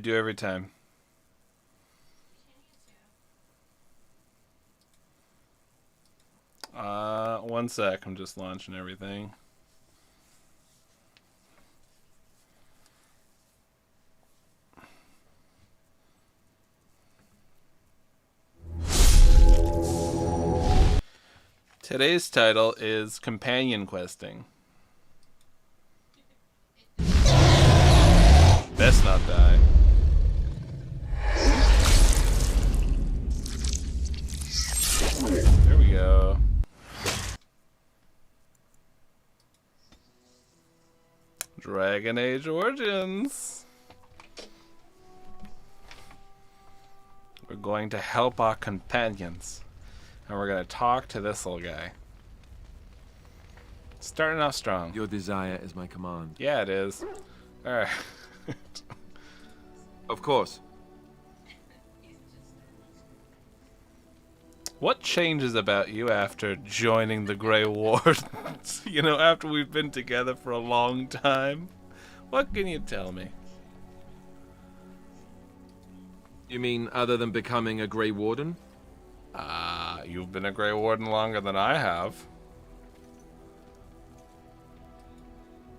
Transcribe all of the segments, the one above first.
Do every time. One sec. I'm just launching everything. Today's title is Companion Questing. Best not die. There we go. Dragon Age Origins. We're going to help our companions. And we're going to talk to this little guy. Starting off strong. Your desire is my command. Yeah, it is. Alright. Of course. What changes about you after joining the Grey Wardens? You know, after we've been together for a long time? What can you tell me? You mean other than becoming a Grey Warden? You've been a Grey Warden longer than I have.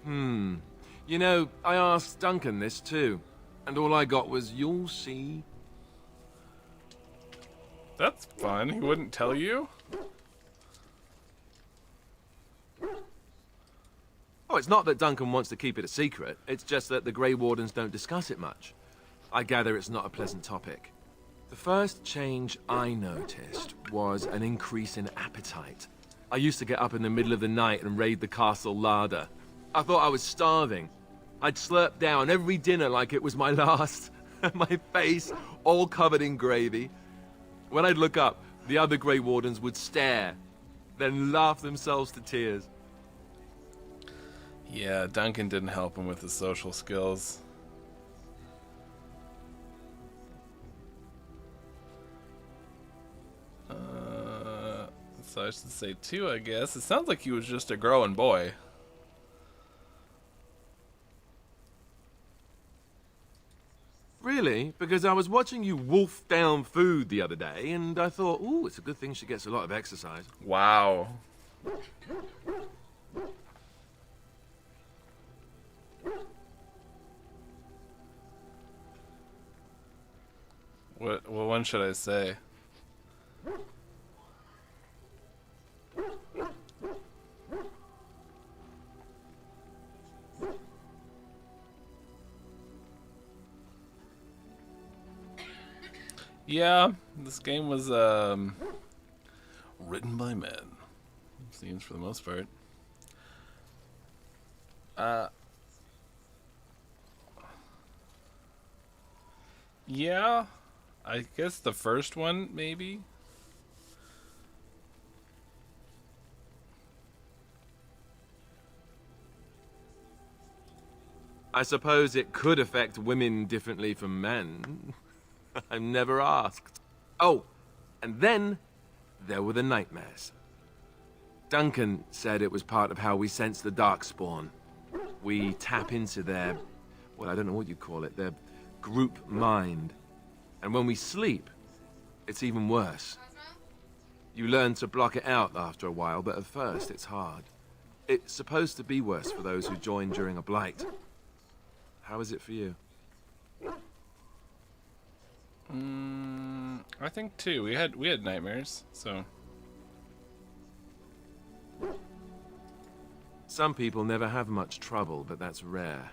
You know, I asked Duncan this too, and all I got was, "You'll see." That's fun. He wouldn't tell you? Oh, it's not that Duncan wants to keep it a secret. It's just that the Grey Wardens don't discuss it much. I gather it's not a pleasant topic. The first change I noticed was an increase in appetite. I used to get up in the middle of the night and raid the castle larder. I thought I was starving. I'd slurp down every dinner like it was my last. My face all covered in gravy. When I'd look up, the other Grey Wardens would stare, then laugh themselves to tears. Yeah, Duncan didn't help him with his social skills. So I should say two, I guess. It sounds like he was just a growing boy. Really? Because I was watching you wolf down food the other day, and I thought, ooh, it's a good thing she gets a lot of exercise. Wow. What one should I say? Yeah, this game was written by men. Seems for the most part. Yeah, I guess the first one maybe. I suppose it could affect women differently from men. I'm never asked. Oh, and then there were the nightmares. Duncan said it was part of how we sense the Darkspawn. We tap into their, well, I don't know what you call it, their group mind. And when we sleep, it's even worse. You learn to block it out after a while, but at first it's hard. It's supposed to be worse for those who join during a blight. How is it for you? I think two. We had nightmares, so. Some people never have much trouble, but that's rare.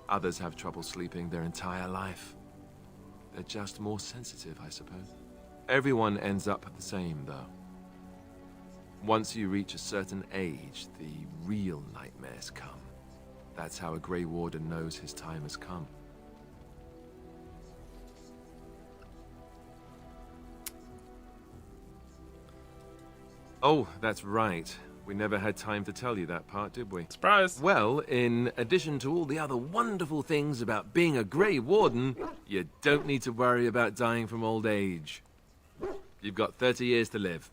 Others have trouble sleeping their entire life. They're just more sensitive, I suppose. Everyone ends up the same, though. Once you reach a certain age, the real nightmares come. That's how a Grey Warden knows his time has come. Oh, that's right. We never had time to tell you that part, did we? Surprise! Well, in addition to all the other wonderful things about being a Grey Warden, you don't need to worry about dying from old age. You've got 30 years to live,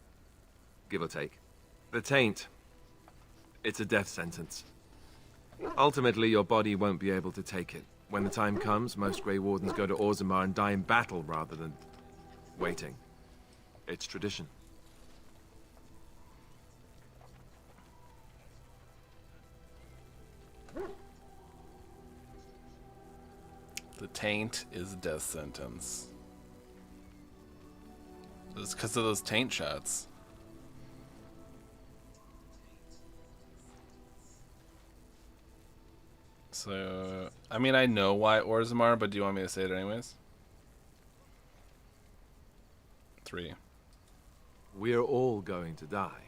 give or take. The taint, it's a death sentence. Ultimately, your body won't be able to take it. When the time comes, most Grey Wardens go to Orzammar and die in battle rather than waiting. It's tradition. The taint is death sentence. It's because of those taint shots. So, I mean, I know why Orzammar, but do you want me to say it anyways? 3. We're all going to die.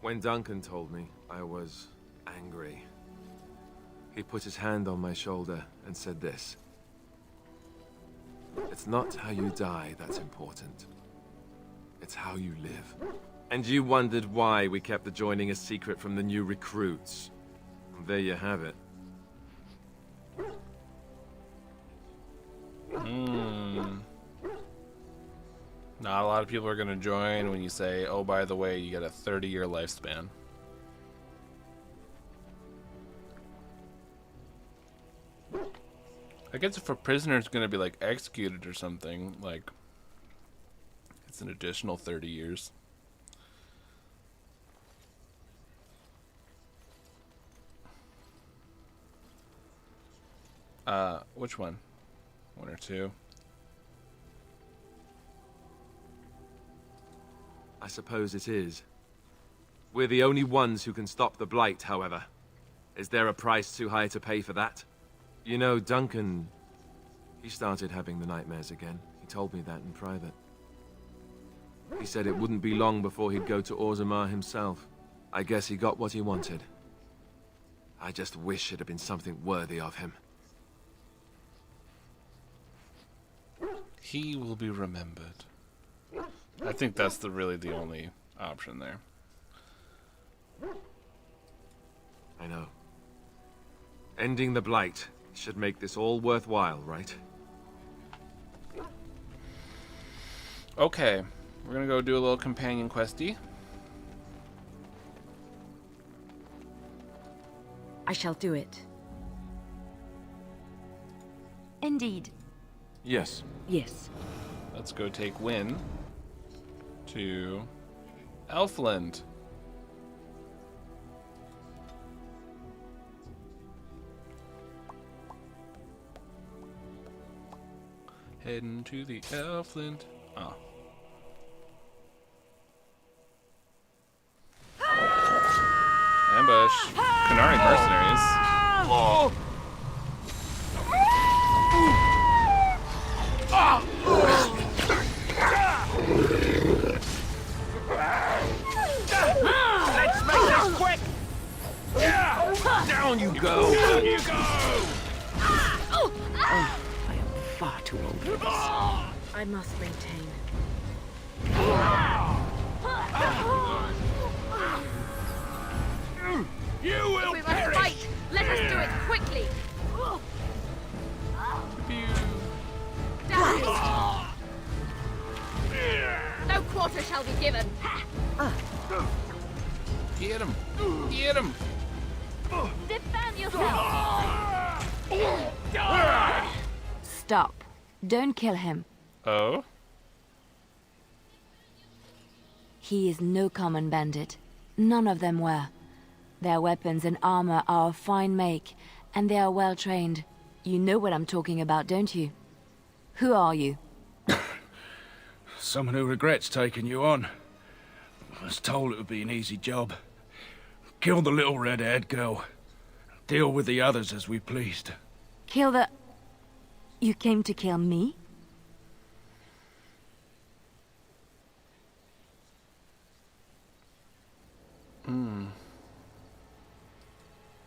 When Duncan told me, I was angry. He put his hand on my shoulder and said this. It's not how you die that's important. It's how you live. And you wondered why we kept the joining a secret from the new recruits. There you have it. Not a lot of people are going to join when you say, oh, by the way, you get a 30-year lifespan. I guess if a prisoner is going to be, like, executed or something, like, it's an additional 30 years. Which one? 1 or 2? I suppose it is. We're the only ones who can stop the Blight, however. Is there a price too high to pay for that? You know, Duncan, he started having the nightmares again. He told me that in private. He said it wouldn't be long before he'd go to Orzammar himself. I guess he got what he wanted. I just wish it had been something worthy of him. He will be remembered. I think that's really the only option there. I know. Ending the Blight should make this all worthwhile, right? Okay, we're gonna go do a little companion questy. I shall do it. Indeed. Yes. Yes. Let's go take Wynne to Elfland. Heading to the Elfland. Oh. Ambush. Qunari mercenaries. Let's make this quick! Down you go! Down you go! I am far too old for this. I must maintain. You will We must fight. Let us do it quickly. Down. No quarter shall be given. Get him! Get him! Defend yourself. Stop. Don't kill him. Oh? He is no common bandit. None of them were. Their weapons and armor are of fine make, and they are well trained. You know what I'm talking about, don't you? Who are you? Someone who regrets taking you on. I was told it would be an easy job. Kill the little red-haired girl. Deal with the others as we pleased. Kill the... You came to kill me?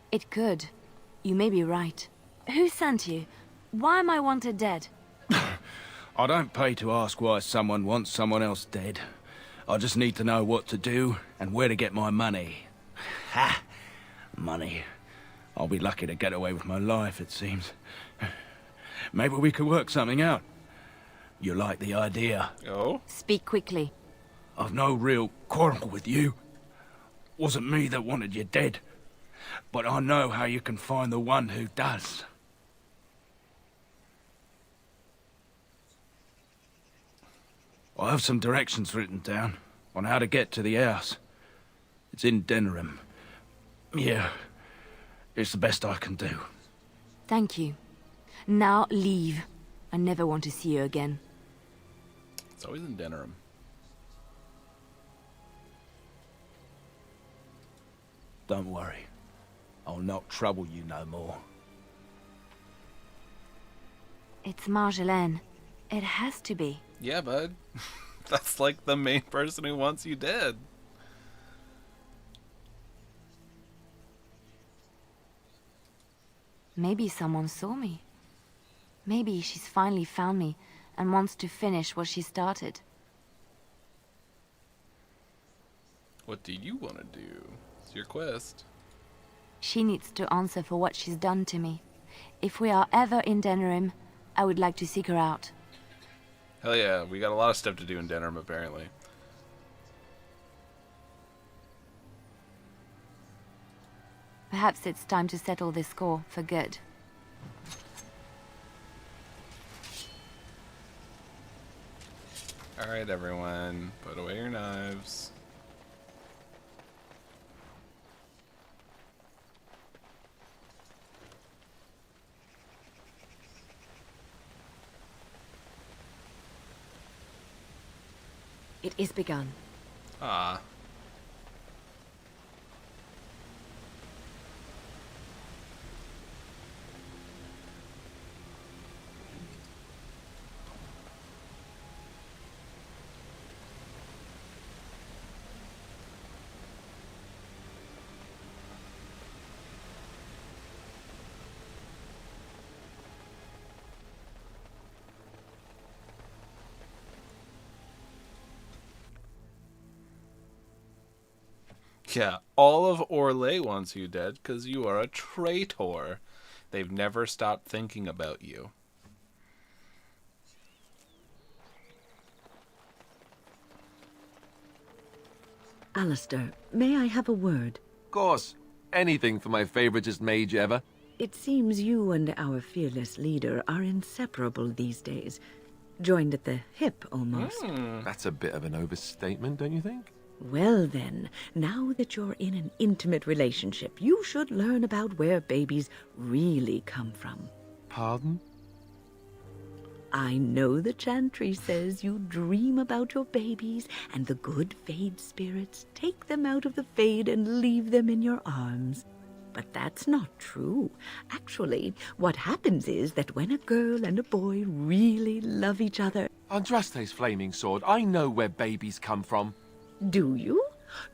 It could. You may be right. Who sent you? Why am I wanted dead? I don't pay to ask why someone wants someone else dead. I just need to know what to do and where to get my money. Ha! Money. I'll be lucky to get away with my life, it seems. Maybe we could work something out. You like the idea? Oh? Speak quickly. I've no real quarrel with you. Wasn't me that wanted you dead. but I know how you can find the one who does. I have some directions written down on how to get to the house. It's in Denerim. Yeah, it's the best I can do. Thank you. Now leave. I never want to see you again. It's always in Denerim. Don't worry. I'll not trouble you no more. It's Marjolaine. It has to be. Yeah, bud. That's like the main person who wants you dead. Maybe someone saw me. Maybe she's finally found me and wants to finish what she started. What do you want to do? It's your quest. She needs to answer for what she's done to me. If we are ever in Denerim, I would like to seek her out. Hell yeah, we got a lot of stuff to do in Denerim, apparently. Perhaps it's time to settle this score for good. Alright, everyone. Put away your knives. It is begun. Ah. Yeah, all of Orlais wants you dead because you are a traitor. They've never stopped thinking about you. Alistair, may I have a word? Of course, anything for my favoritist mage ever. It seems you and our fearless leader are inseparable these days. Joined at the hip, almost. That's a bit of an overstatement, don't you think? Well then, now that you're in an intimate relationship, you should learn about where babies really come from. Pardon? I know the Chantry says you dream about your babies, and the good Fade spirits take them out of the Fade and leave them in your arms. But that's not true. Actually, what happens is that when a girl and a boy really love each other... Andraste's flaming sword, I know where babies come from. Do you?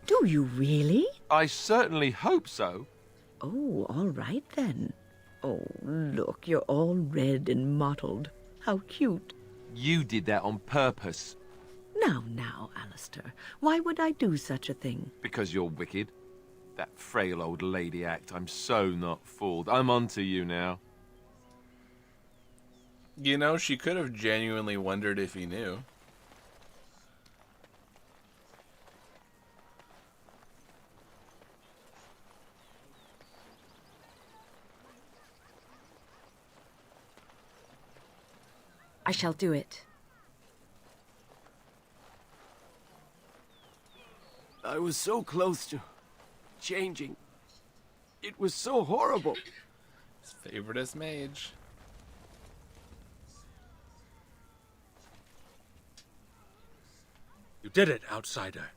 Do you really? I certainly hope so. Oh, all right then. Oh, look, you're all red and mottled. How cute. You did that on purpose. Now, Alistair, why would I do such a thing? Because you're wicked. That frail old lady act, I'm so not fooled. I'm onto you now. You know, she could have genuinely wondered if he knew. I shall do it. I was so close to changing. It was so horrible. His favoritist mage. You did it, outsider.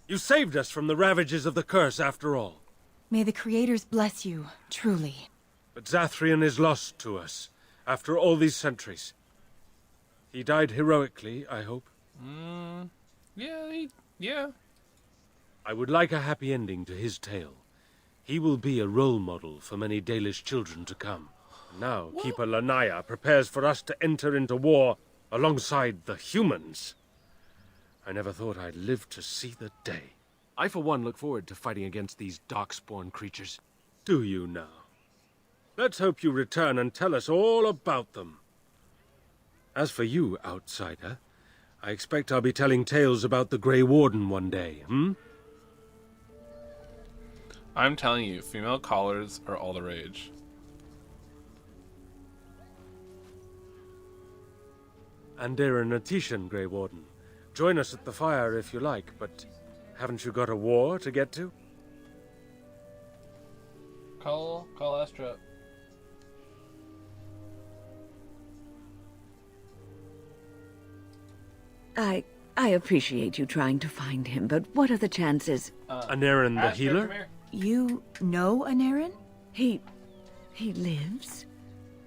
You saved us from the ravages of the curse after all. May the creators bless you, truly. But Zathrian is lost to us, after all these centuries. He died heroically, I hope. Yeah. I would like a happy ending to his tale. He will be a role model for many Dalish children to come. Now, Keeper Lanaya prepares for us to enter into war alongside the humans. I never thought I'd live to see the day. I, for one, look forward to fighting against these darkspawn creatures. Do you now? Let's hope you return and tell us all about them. As for you, outsider, I expect I'll be telling tales about the Grey Warden one day, I'm telling you, female callers are all the rage. Andera Natishan, Grey Warden. Join us at the fire if you like, but haven't you got a war to get to? Call Astra. I appreciate you trying to find him, but what are the chances? Anarin the Astra, healer? come here. You know Anarin? He lives?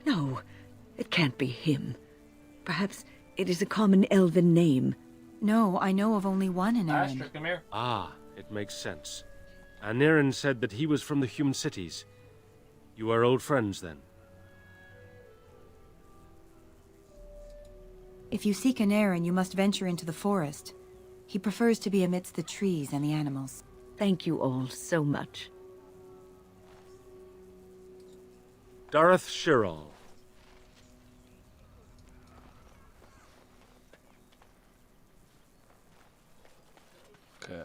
No, it can't be him. Perhaps it is a common elven name. No, I know of only one Anarin. Astra, come here. Ah, it makes sense. Anarin said that he was from the human cities. You are old friends, then? If you seek Anarin, you must venture into the forest. He prefers to be amidst the trees and the animals. Thank you all so much. Dareth Shiral. Okay.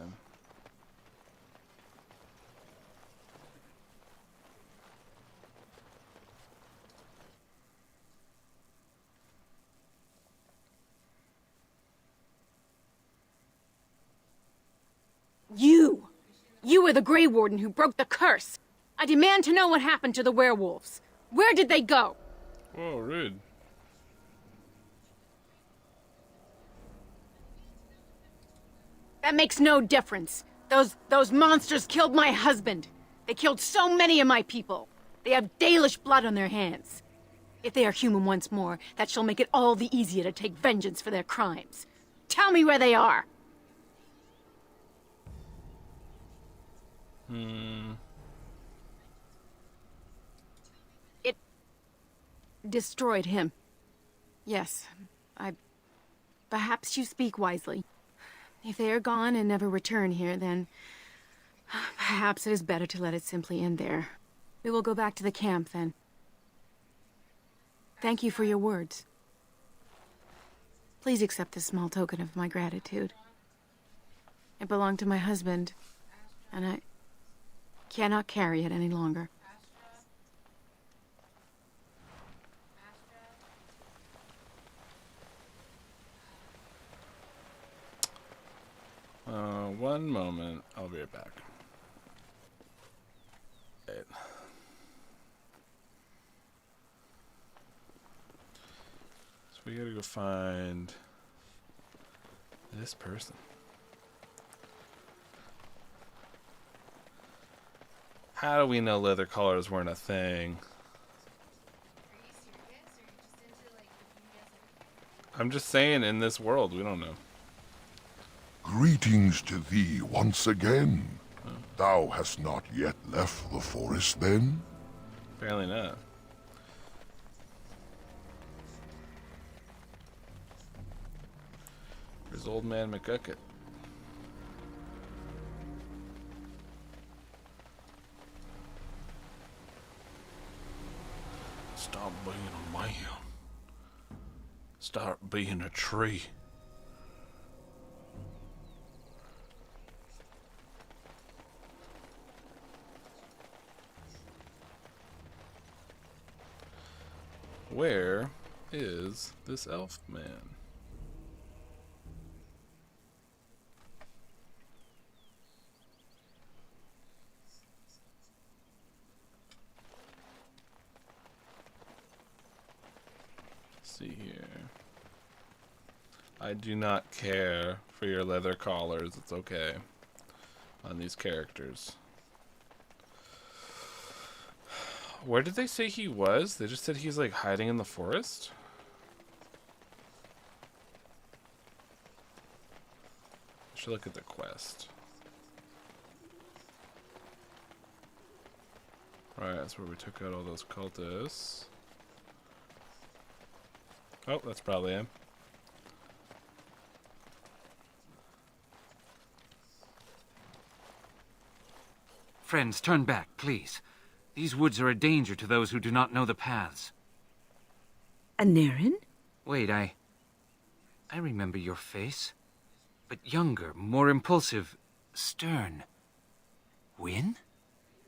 You were the Grey Warden who broke the curse. I demand to know what happened to the werewolves. Where did they go? Whoa, rude. That makes no difference. Those monsters killed my husband. They killed so many of my people. They have Dalish blood on their hands. If they are human once more, that shall make it all the easier to take vengeance for their crimes. Tell me where they are. It destroyed him. Yes, perhaps you speak wisely. If they are gone and never return here, then perhaps it is better to let it simply end there. We will go back to the camp, then. Thank you for your words. Please accept this small token of my gratitude. It belonged to my husband, and I cannot carry it any longer. One moment. I'll be right back. Right. So we gotta go find this person. How do we know leather collars weren't a thing? I'm just saying, in this world, we don't know. Greetings to thee once again. Thou hast not yet left the forest, then? Apparently not. There's old man McGucket. Stop being a man. Start being a tree. Where is this elf man? Let's see here. I do not care for your leather collars. It's okay on these characters. Where did they say he was? They just said he's like hiding in the forest? I should look at the quest. Right, that's where we took out all those cultists. Oh, that's probably him. Friends, turn back, please. These woods are a danger to those who do not know the paths. Anarin? Wait, I remember your face. But younger, more impulsive, stern. Wynn?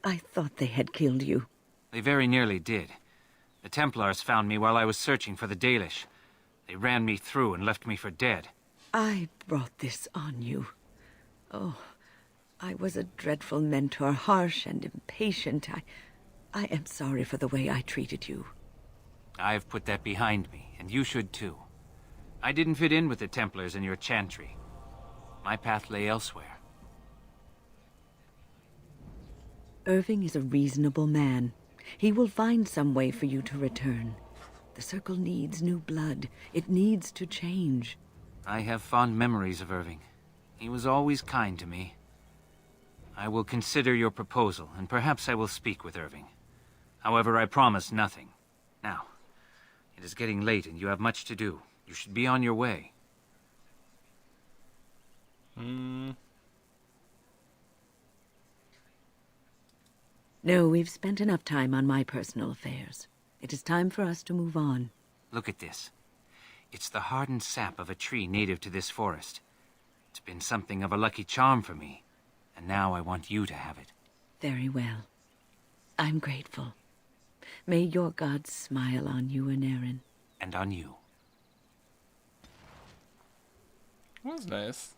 I thought they had killed you. They very nearly did. The Templars found me while I was searching for the Dalish. They ran me through and left me for dead. I brought this on you. Oh, I was a dreadful mentor, harsh and impatient. I am sorry for the way I treated you. I've put that behind me, and you should too. I didn't fit in with the Templars in your chantry. My path lay elsewhere. Irving is a reasonable man. He will find some way for you to return. The Circle needs new blood. It needs to change. I have fond memories of Irving. He was always kind to me. I will consider your proposal, and perhaps I will speak with Irving. However, I promise nothing. Now, it is getting late and you have much to do. You should be on your way. No, we've spent enough time on my personal affairs. It is time for us to move on. Look at this. It's the hardened sap of a tree native to this forest. It's been something of a lucky charm for me, and now I want you to have it. Very well. I'm grateful. May your gods smile on you and Aaron. And on you. That was nice.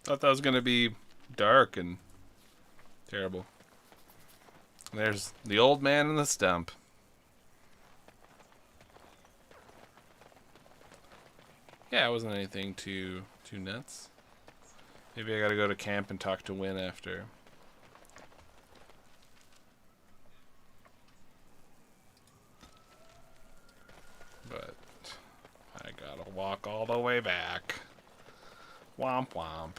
Thought that was gonna be dark and terrible. There's the old man and the stump. Yeah, it wasn't anything too nuts. Maybe I gotta go to camp and talk to Wynn after. But I gotta walk all the way back. Womp womp.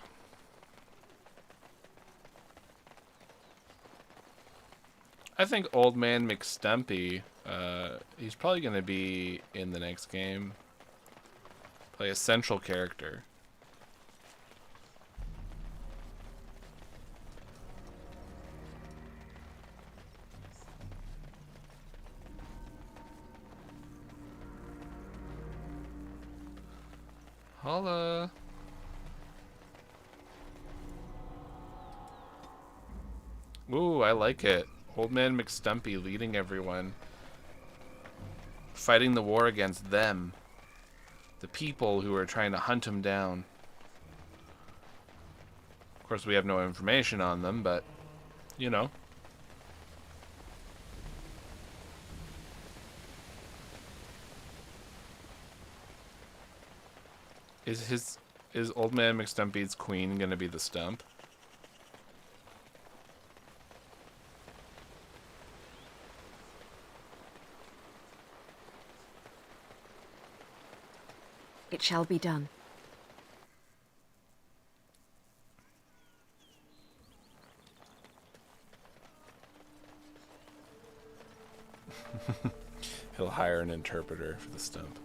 I think Old Man McStumpy, he's probably gonna be in the next game. Play a central character. Holla. Ooh, I like it. Old Man McStumpy leading everyone. Fighting the war against them. The people who are trying to hunt him down. Of course, we have no information on them, but, you know. Is Old Man McStumpy's queen gonna be the stump? It shall be done. He'll hire an interpreter for the stump.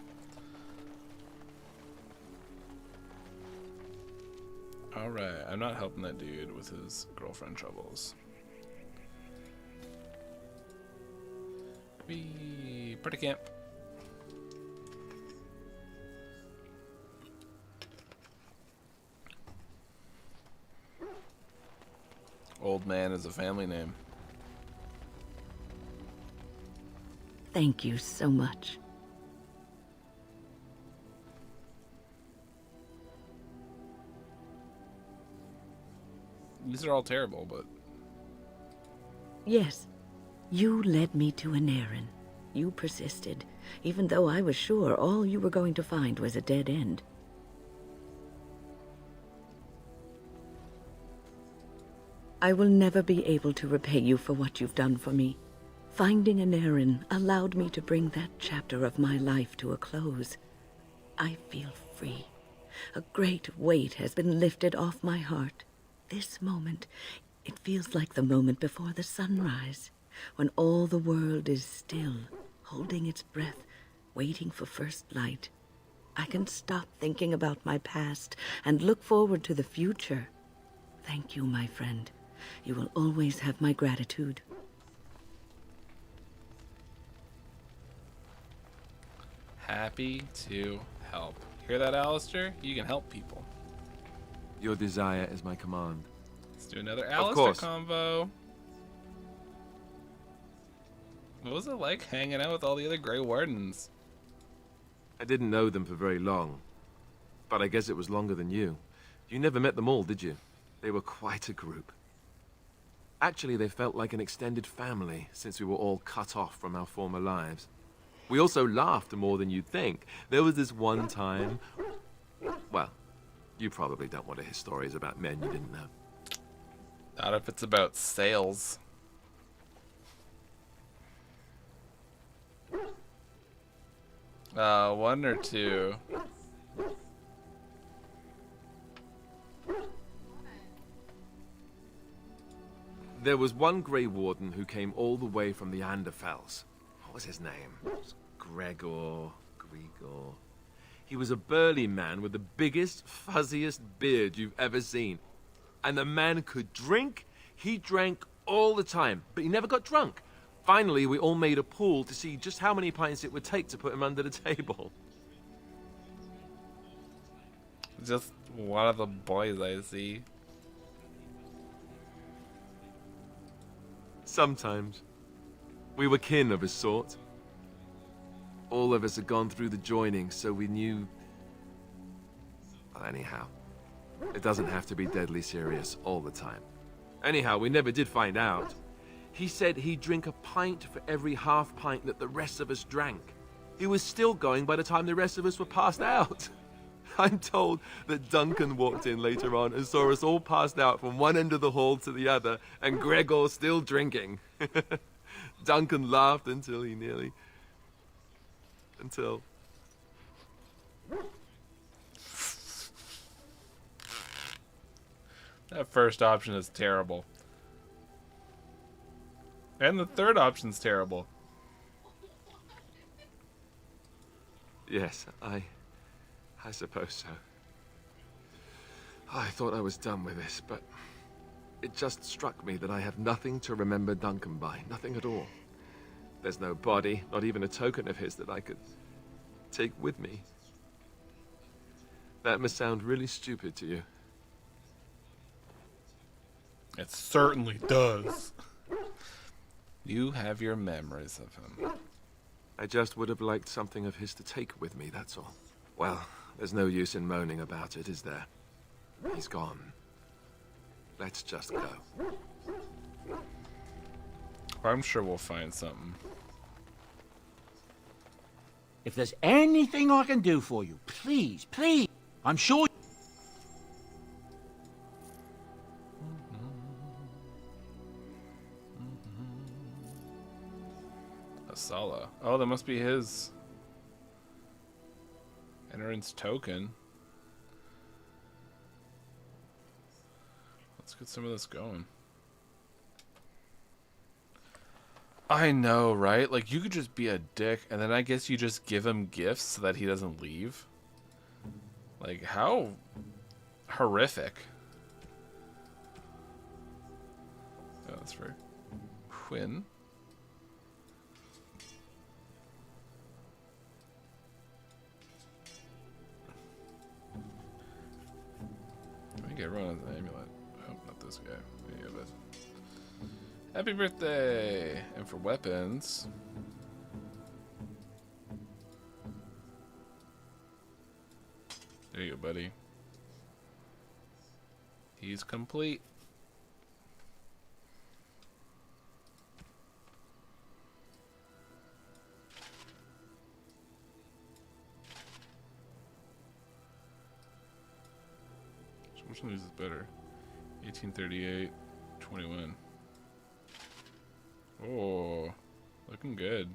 Alright, I'm not helping that dude with his girlfriend troubles. Pretty camp. Old Man is a family name. Thank you so much. These are all terrible, but... Yes, you led me to an Aaron. You persisted, even though I was sure all you were going to find was a dead end. I will never be able to repay you for what you've done for me. Finding an Aaron allowed me to bring that chapter of my life to a close. I feel free. A great weight has been lifted off my heart. This moment, it feels like the moment before the sunrise, when all the world is still, holding its breath, waiting for first light. I can stop thinking about my past and look forward to the future. Thank you, my friend. You will always have my gratitude. Happy to help. Hear that, Alistair? You can help people. Your desire is my command. Let's do another Of Alistair course. convo. What was it like hanging out with all the other Grey Wardens? I didn't know them for very long, but I guess it was longer than you. You never met them all, did you? They were quite a group. Actually, they felt like an extended family since we were all cut off from our former lives. We also laughed more than you'd think. There was this one time... Well, you probably don't want to hear stories about men you didn't know. Not if it's about sales. One or two. There was one Grey Warden who came all the way from the Anderfels. What was his name? Gregor. He was a burly man with the biggest, fuzziest beard you've ever seen. And the man could drink. He drank all the time, but he never got drunk. Finally, we all made a pool to see just how many pints it would take to put him under the table. Just one of the boys I see. Sometimes. We were kin of a sort. All of us had gone through the joining, so we knew... Well, anyhow. It doesn't have to be deadly serious all the time. Anyhow, we never did find out. He said he'd drink a pint for every half pint that the rest of us drank. He was still going by the time the rest of us were passed out. I'm told that Duncan walked in later on and saw us all passed out from one end of the hall to the other, and Gregor still drinking. Duncan laughed until he nearly... Until... That first option is terrible. And the third option's terrible. Yes, I suppose so. I thought I was done with this, but it just struck me that I have nothing to remember Duncan by. Nothing at all. There's no body, not even a token of his that I could take with me. That must sound really stupid to you. It certainly does. You have your memories of him. I just would have liked something of his to take with me, that's all. Well, there's no use in moaning about it, is there? He's gone. Let's just go. I'm sure we'll find something. If there's anything I can do for you, please, please, I'm sure... Asala. Oh, that must be his entrance token. Let's get some of this going. I know, right? Like, you could just be a dick, and then I guess you just give him gifts so that he doesn't leave. Like, how horrific. Oh, that's for Quinn. I think everyone has an amulet. Oh, not this guy. Yeah, but... Happy birthday! And for weapons... There you go, buddy. He's complete. So which one is better? 1838, 21. Oh, looking good.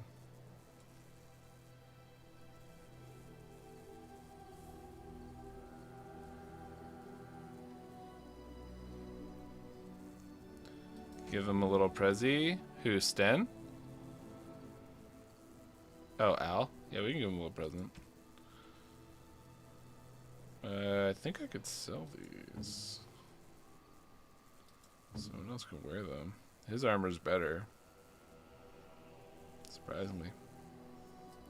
Give him a little prezi. Who, Sten? Oh, Al? Yeah, we can give him a little present. I think I could sell these. Someone else can wear them. His armor's better. Surprisingly.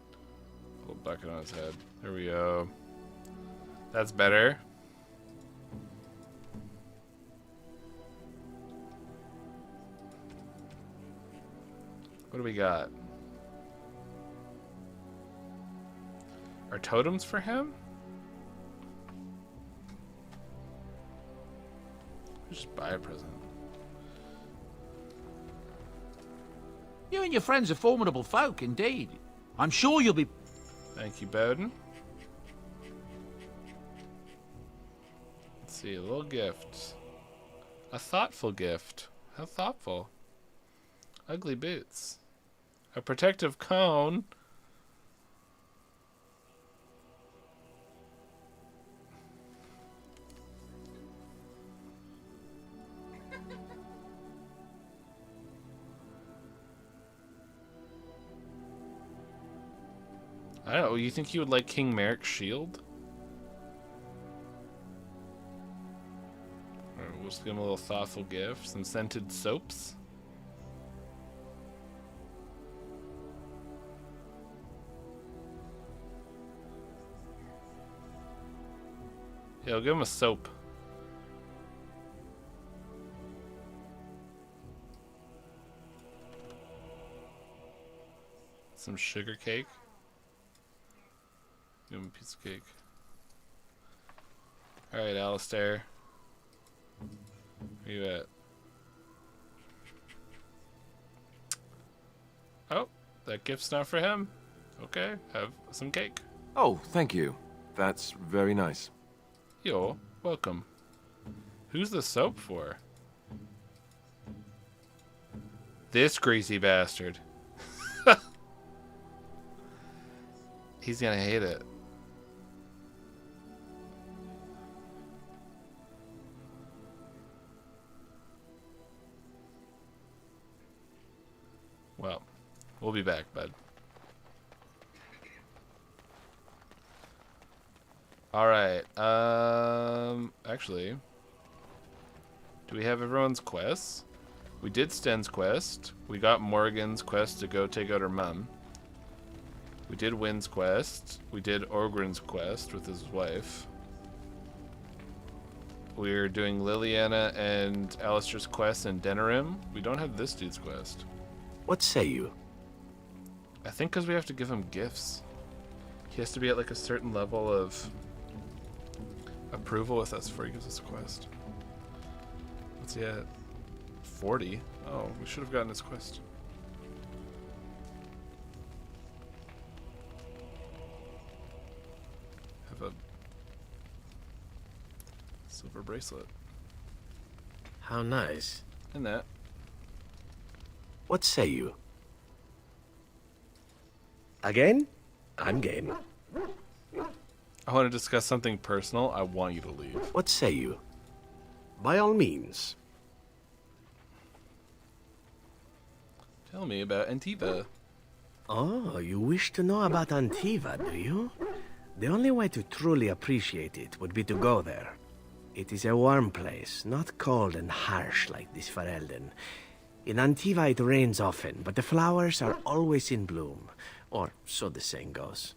A little bucket on his head. There we go. That's better. What do we got? Are totems for him? Just buy a present. You and your friends are formidable folk, indeed. I'm sure you'll be... Thank you, Bowden. Let's see, a little gift. A thoughtful gift. How thoughtful. Ugly boots. A protective cone. I don't know, you think you would like King Merrick's shield? Or we'll just give him a little thoughtful gift. Some scented soaps. Yeah, I'll give him a soap. Some sugar cake. Give him a piece of cake. Alright, Alistair. Where you at? Oh, that gift's not for him. Okay, have some cake. Oh, thank you. That's very nice. You're welcome. Who's the soap for? This greasy bastard. He's gonna hate it. Well, we'll be back, bud. Alright, actually, do we have everyone's quests? We did Sten's quest. We got Morgan's quest to go take out her mum. We did Wynn's quest. We did Orgrin's quest with his wife. We're doing Liliana and Alistair's quest in Denerim. We don't have this dude's quest. What say you? I think because we have to give him gifts. He has to be at like a certain level of approval with us before he gives us a quest. What's he at? 40? Oh, we should have gotten his quest. Have a silver bracelet. How nice. And that. What say you? Again? I'm game. I want to discuss something personal. I want you to leave. What say you? By all means. Tell me about Antiva. Oh, you wish to know about Antiva, do you? The only way to truly appreciate it would be to go there. It is a warm place, not cold and harsh like this Ferelden. In Antiva it rains often, but the flowers are always in bloom. Or so the saying goes.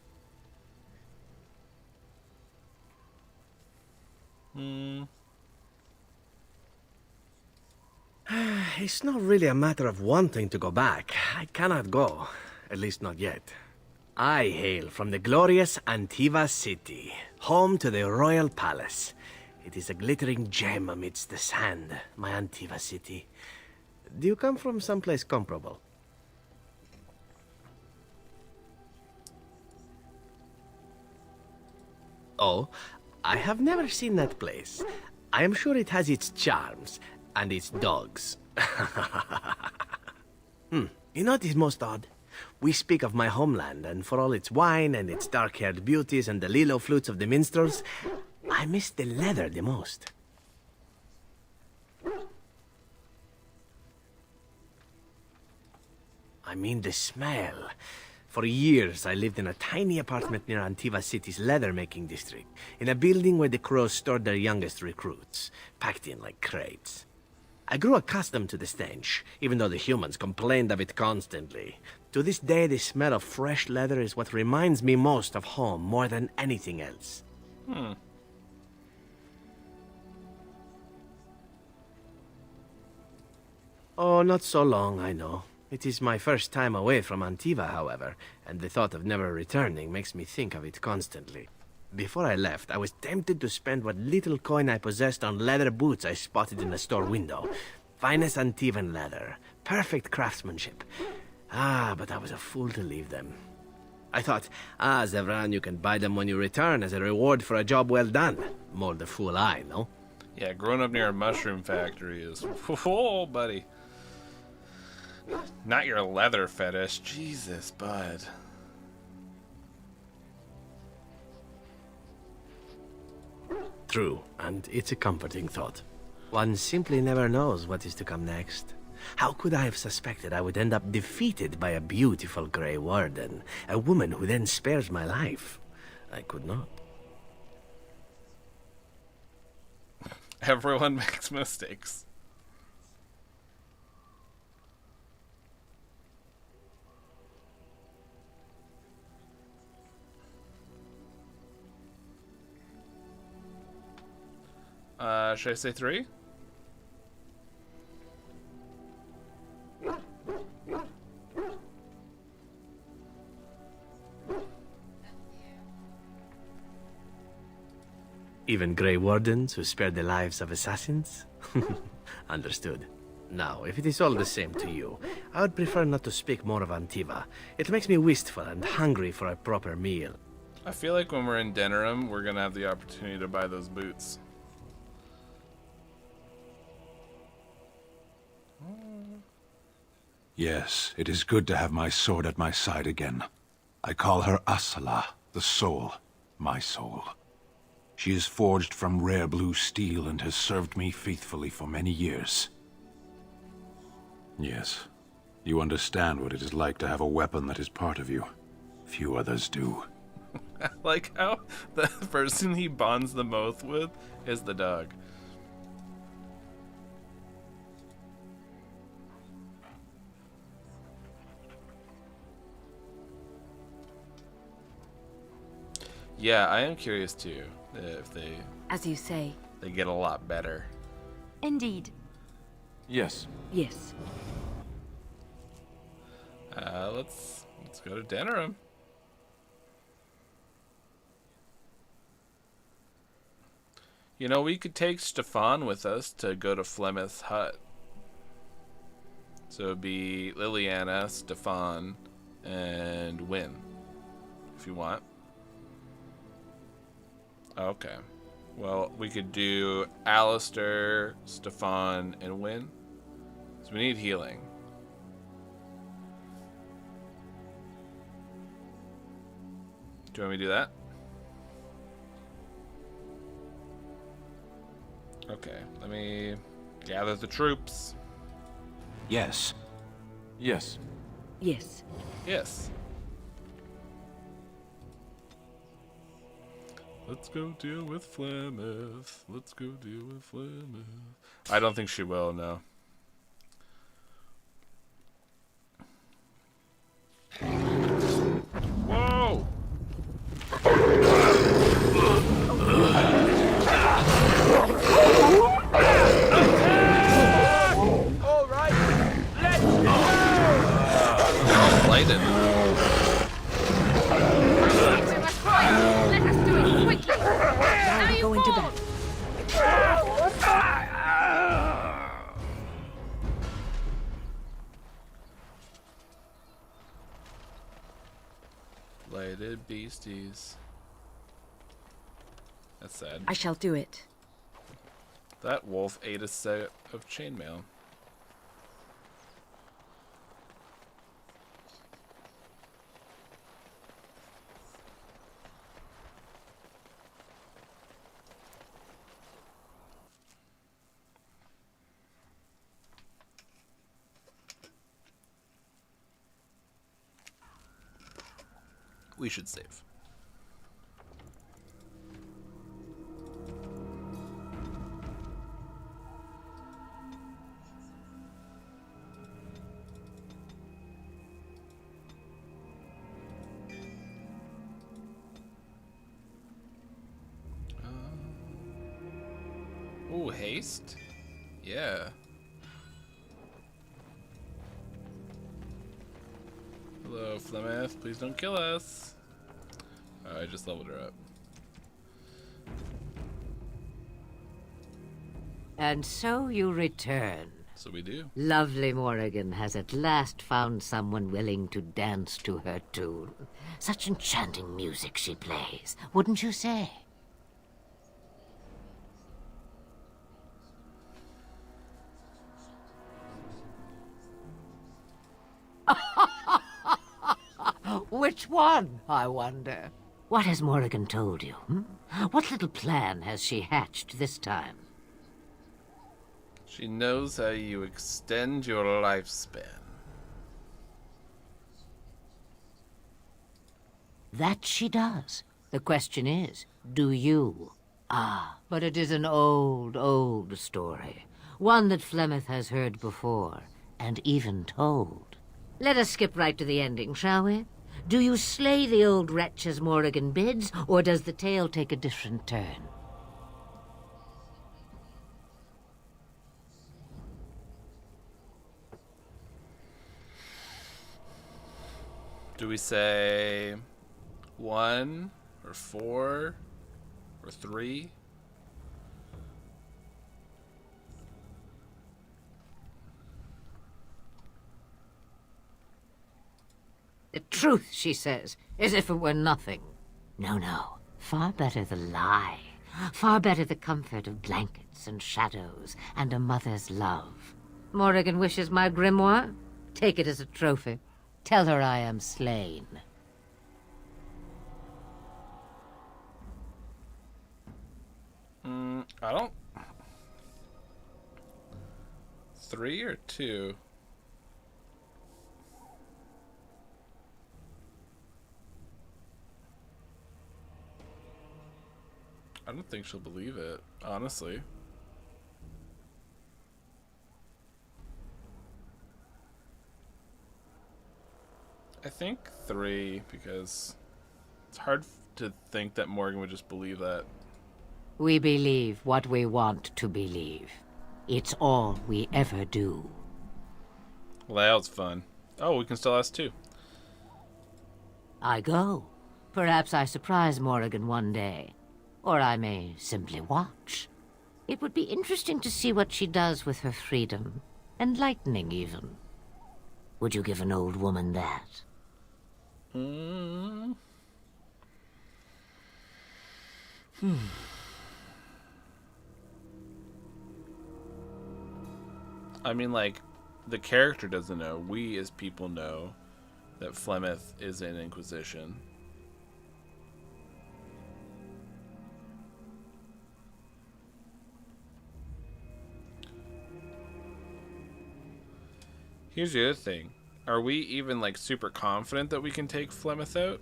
It's not really a matter of wanting to go back. I cannot go. At least not yet. I hail from the glorious Antiva city, home to the royal palace. It is a glittering gem amidst the sand, my Antiva city. Do you come from someplace comparable? Oh, I have never seen that place. I am sure it has its charms, and its dogs. You know what is most odd? We speak of my homeland, and for all its wine and its dark-haired beauties and the lilo flutes of the minstrels, I miss the leather the most. I mean the smell. For years, I lived in a tiny apartment near Antiva City's leather-making district, in a building where the crows stored their youngest recruits, packed in like crates. I grew accustomed to the stench, even though the humans complained of it constantly. To this day, the smell of fresh leather is what reminds me most of home more than anything else. Oh, not so long, I know. It is my first time away from Antiva, however, and the thought of never returning makes me think of it constantly. Before I left, I was tempted to spend what little coin I possessed on leather boots I spotted in a store window. Finest Antivan leather. Perfect craftsmanship. Ah, but I was a fool to leave them. I thought, Zevran, you can buy them when you return as a reward for a job well done. More the fool I, no? Yeah, growing up near a mushroom factory is... Oh, buddy. Not your leather fetish. Jesus, bud. True, and it's a comforting thought. One simply never knows what is to come next. How could I have suspected I would end up defeated by a beautiful Grey Warden, a woman who then spares my life? I could not. Everyone makes mistakes. Should I say 3? Even Grey Wardens who spare the lives of assassins? Understood. Now, if it is all the same to you, I would prefer not to speak more of Antiva. It makes me wistful and hungry for a proper meal. I feel like when we're in Denerim, we're gonna have the opportunity to buy those boots. Yes, it is good to have my sword at my side again. I call her Asala, the soul, my soul. She is forged from rare blue steel and has served me faithfully for many years. Yes, you understand what it is like to have a weapon that is part of you. Few others do. I like how the person he bonds the most with is the dog. Yeah, I am curious too, if they... As you say. They get a lot better. Indeed. Yes. Yes. Let's go to Denerim. You know, we could take Stefan with us to go to Flemeth's hut. So it'd be Liliana, Stefan, and Wynne, if you want. Okay. Well, we could do Alistair, Stefan, and Wynne. So we need healing. Do you want me to do that? Okay, let me gather the troops. Yes. Yes. Yes. Yes. Let's go deal with Flemeth. Let's go deal with Flemeth. I don't think she will, no. Whoa! All right, let's go! Lighten. Let us do it quickly. Now you Go into fall. Lighted beasties. That's sad. I shall do it. That wolf ate a set of chainmail. We should save. Ooh, haste? Yeah. Hello, Flemeth. Please don't kill us. I just leveled her up. And so you return. So we do. Lovely Morrigan has at last found someone willing to dance to her tune. Such enchanting music she plays, wouldn't you say? Which one, I wonder? What has Morrigan told you? What little plan has she hatched this time? She knows how you extend your lifespan. That she does. The question is, do you? Ah, but it is an old, old story. One that Flemeth has heard before, and even told. Let us skip right to the ending, shall we? Do you slay the old wretch as Morrigan bids, or does the tale take a different turn? Do we say 1 or 4 or 3? The truth, she says, as if it were nothing. No, no. Far better the lie. Far better the comfort of blankets and shadows and a mother's love. Morrigan wishes my grimoire? Take it as a trophy. Tell her I am slain. I don't... 3 or 2? I don't think she'll believe it, honestly. I think 3, because it's hard to think that Morgan would just believe that. We believe what we want to believe. It's all we ever do. Layout's fun. Oh, we can still ask 2. I go. Perhaps I surprise Morrigan one day. Or I may simply watch. It would be interesting to see what she does with her freedom. Enlightening, even. Would you give an old woman that? I mean, like, the character doesn't know. We, as people, know that Flemeth is in Inquisition. Here's the other thing. Are we even, like, super confident that we can take Flemeth out?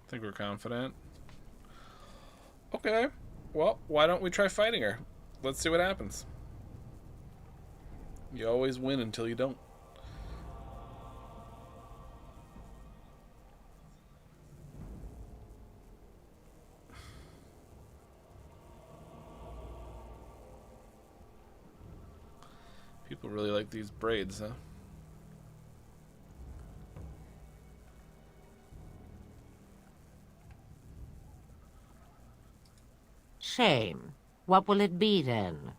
Think we're confident? Okay. Well, why don't we try fighting her? Let's see what happens. You always win until you don't. People really like these braids, huh? Shame. What will it be, then?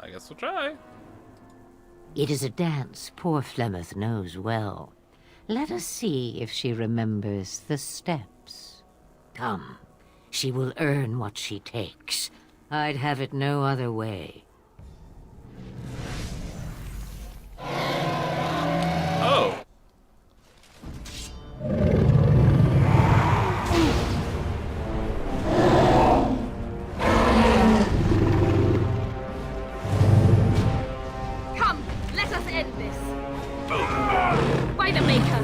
I guess we'll try. It is a dance poor Flemeth knows well. Let us see if she remembers the steps. Come, she will earn what she takes. I'd have it no other way. Oh! Come, let us end this. By the Maker.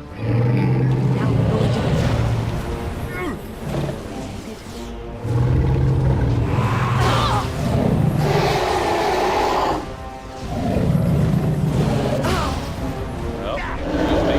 man. Well, excuse me.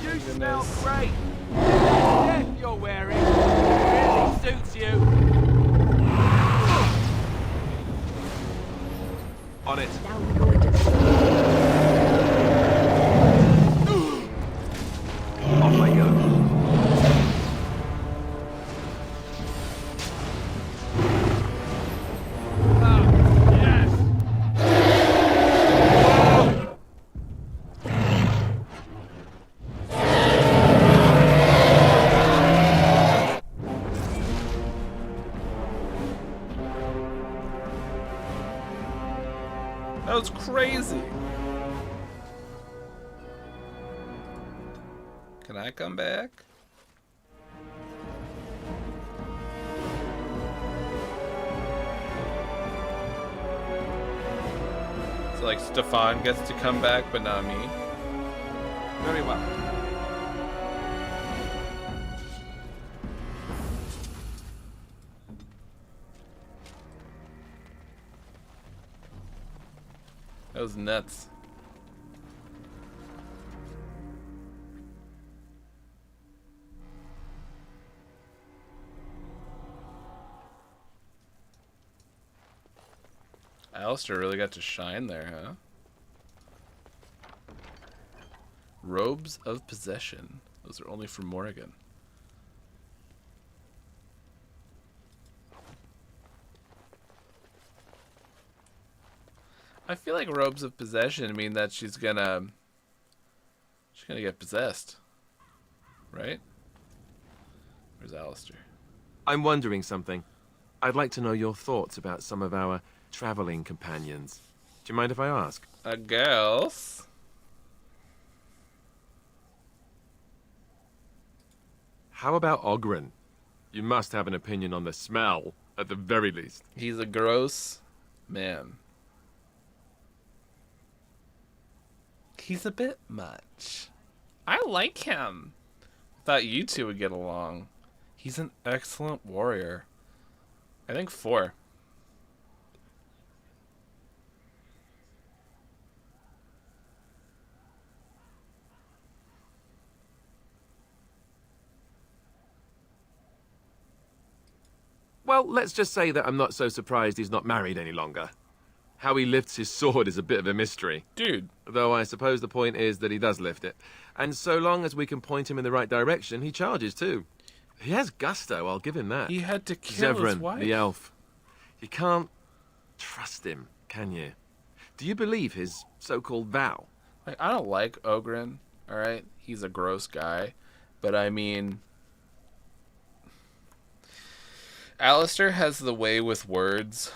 You smell great. The death you're wearing really suits you. On it. Off I go. That was crazy. Can I come back? So like Stefan gets to come back, but not me. Very well. That was nuts. Alistair really got to shine there, huh? Robes of Possession. Those are only for Morrigan. I feel like Robes of Possession mean that she's gonna get possessed. Right? Where's Alistair? I'm wondering something. I'd like to know your thoughts about some of our traveling companions. Do you mind if I ask? Girls. How about Ogren? You must have an opinion on the smell, at the very least. He's a gross man. He's a bit much. I like him. Thought you two would get along. He's an excellent warrior. I think 4. Well, let's just say that I'm not so surprised he's not married any longer. How he lifts his sword is a bit of a mystery. Dude. Though I suppose the point is that he does lift it. And so long as we can point him in the right direction, he charges too. He has gusto, I'll give him that. He had to kill his Zevran, wife. the elf. You can't trust him, can you? Do you believe his so-called vow? Like, I don't like Ogren, alright? He's a gross guy. But I mean, Alistair has the way with words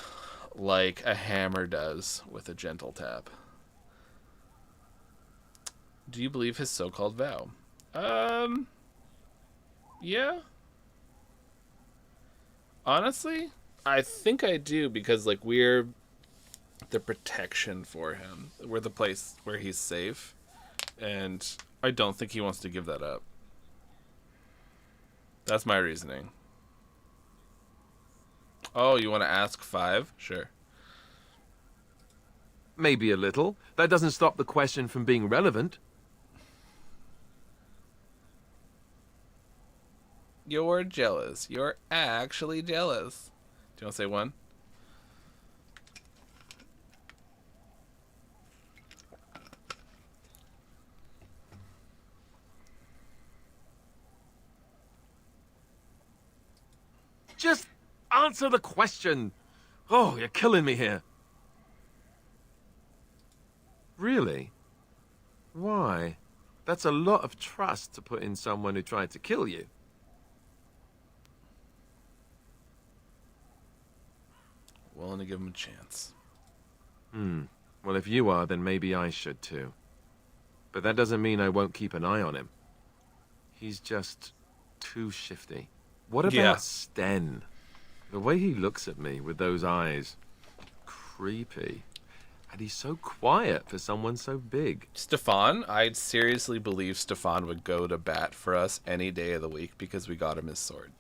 like a hammer does with a gentle tap. Do you believe his so-called vow? Yeah. Honestly, I think I do, because like we're the protection for him. We're the place where he's safe, and I don't think he wants to give that up. That's my reasoning. Oh, you want to ask 5? Sure. Maybe a little. That doesn't stop the question from being relevant. You're jealous. You're actually jealous. Do you want to say 1? Just answer the question. Oh, you're killing me here. Really? Why? That's a lot of trust to put in someone who tried to kill you. Willing to give him a chance. Well, if you are, then maybe I should too. But that doesn't mean I won't keep an eye on him. He's just too shifty. What about Yeah. Sten? The way he looks at me with those eyes. Creepy. And he's so quiet for someone so big. Stefan, I'd seriously believe Stefan would go to bat for us any day of the week because we got him his sword.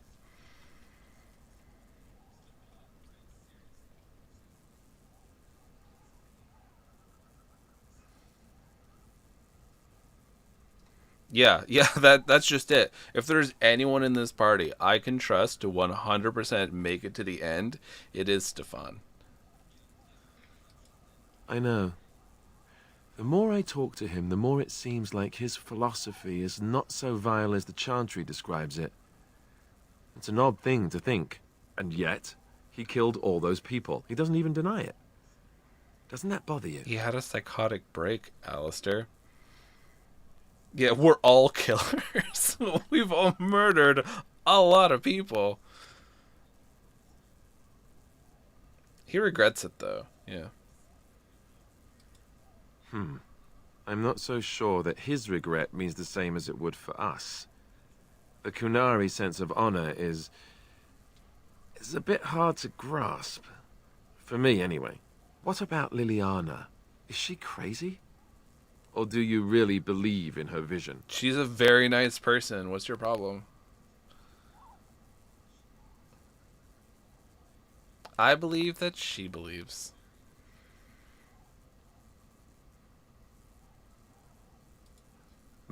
Yeah, that's just it. If there's anyone in this party I can trust to 100% make it to the end, it is Stefan. I know. The more I talk to him, the more it seems like his philosophy is not so vile as the Chantry describes it. It's an odd thing to think, and yet he killed all those people. He doesn't even deny it. Doesn't that bother you? He had a psychotic break, Alistair. Yeah, we're all killers. We've all murdered a lot of people. He regrets it, though. Yeah. I'm not so sure that his regret means the same as it would for us. The Qunari sense of honor is a bit hard to grasp. For me, anyway. What about Liliana? Is she crazy? Or do you really believe in her vision? She's a very nice person. What's your problem? I believe that she believes.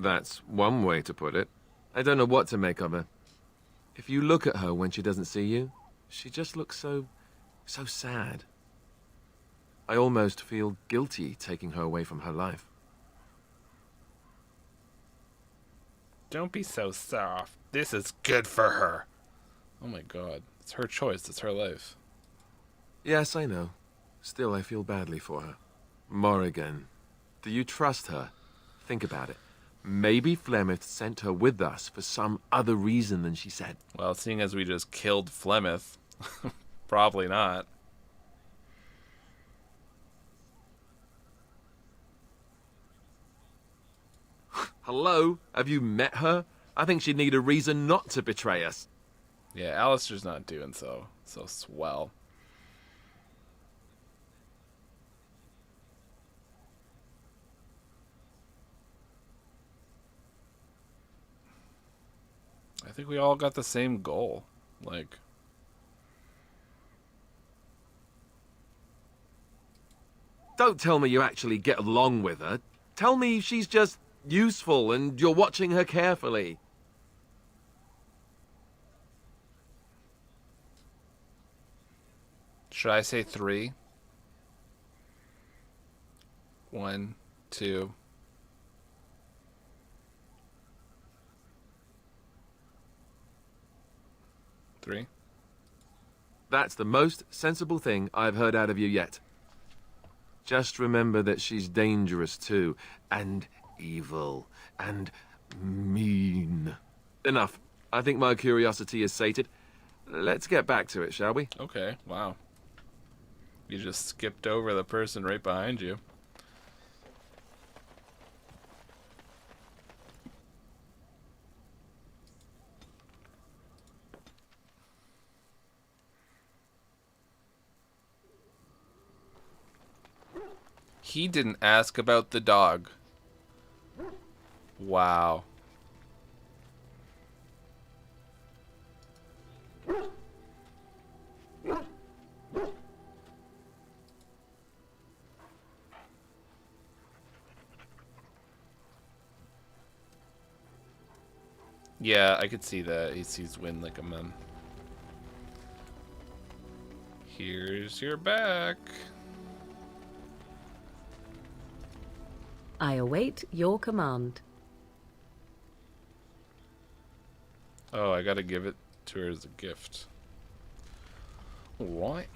That's one way to put it. I don't know what to make of her. If you look at her when she doesn't see you, she just looks so sad. I almost feel guilty taking her away from her life. Don't be so soft. This is good for her. Oh my god. It's her choice. It's her life. Yes, I know. Still, I feel badly for her. Morrigan, do you trust her? Think about it. Maybe Flemeth sent her with us for some other reason than she said. Well, seeing as we just killed Flemeth, probably not. Hello? Have you met her? I think she'd need a reason not to betray us. Yeah, Alistair's not doing so swell. I think we all got the same goal. Like, don't tell me you actually get along with her. Tell me she's just useful and you're watching her carefully. should I say 3? 1, 2. Three. That's the most sensible thing I've heard out of you yet. Just remember that she's dangerous too, and evil, and mean. Enough. I think my curiosity is sated. Let's get back to it, shall we? Okay, wow. You just skipped over the person right behind you. He didn't ask about the dog. Wow. Yeah, I could see that. He sees Wynn like a mem. Here's your back. I await your command. Oh, I gotta give it to her as a gift. What?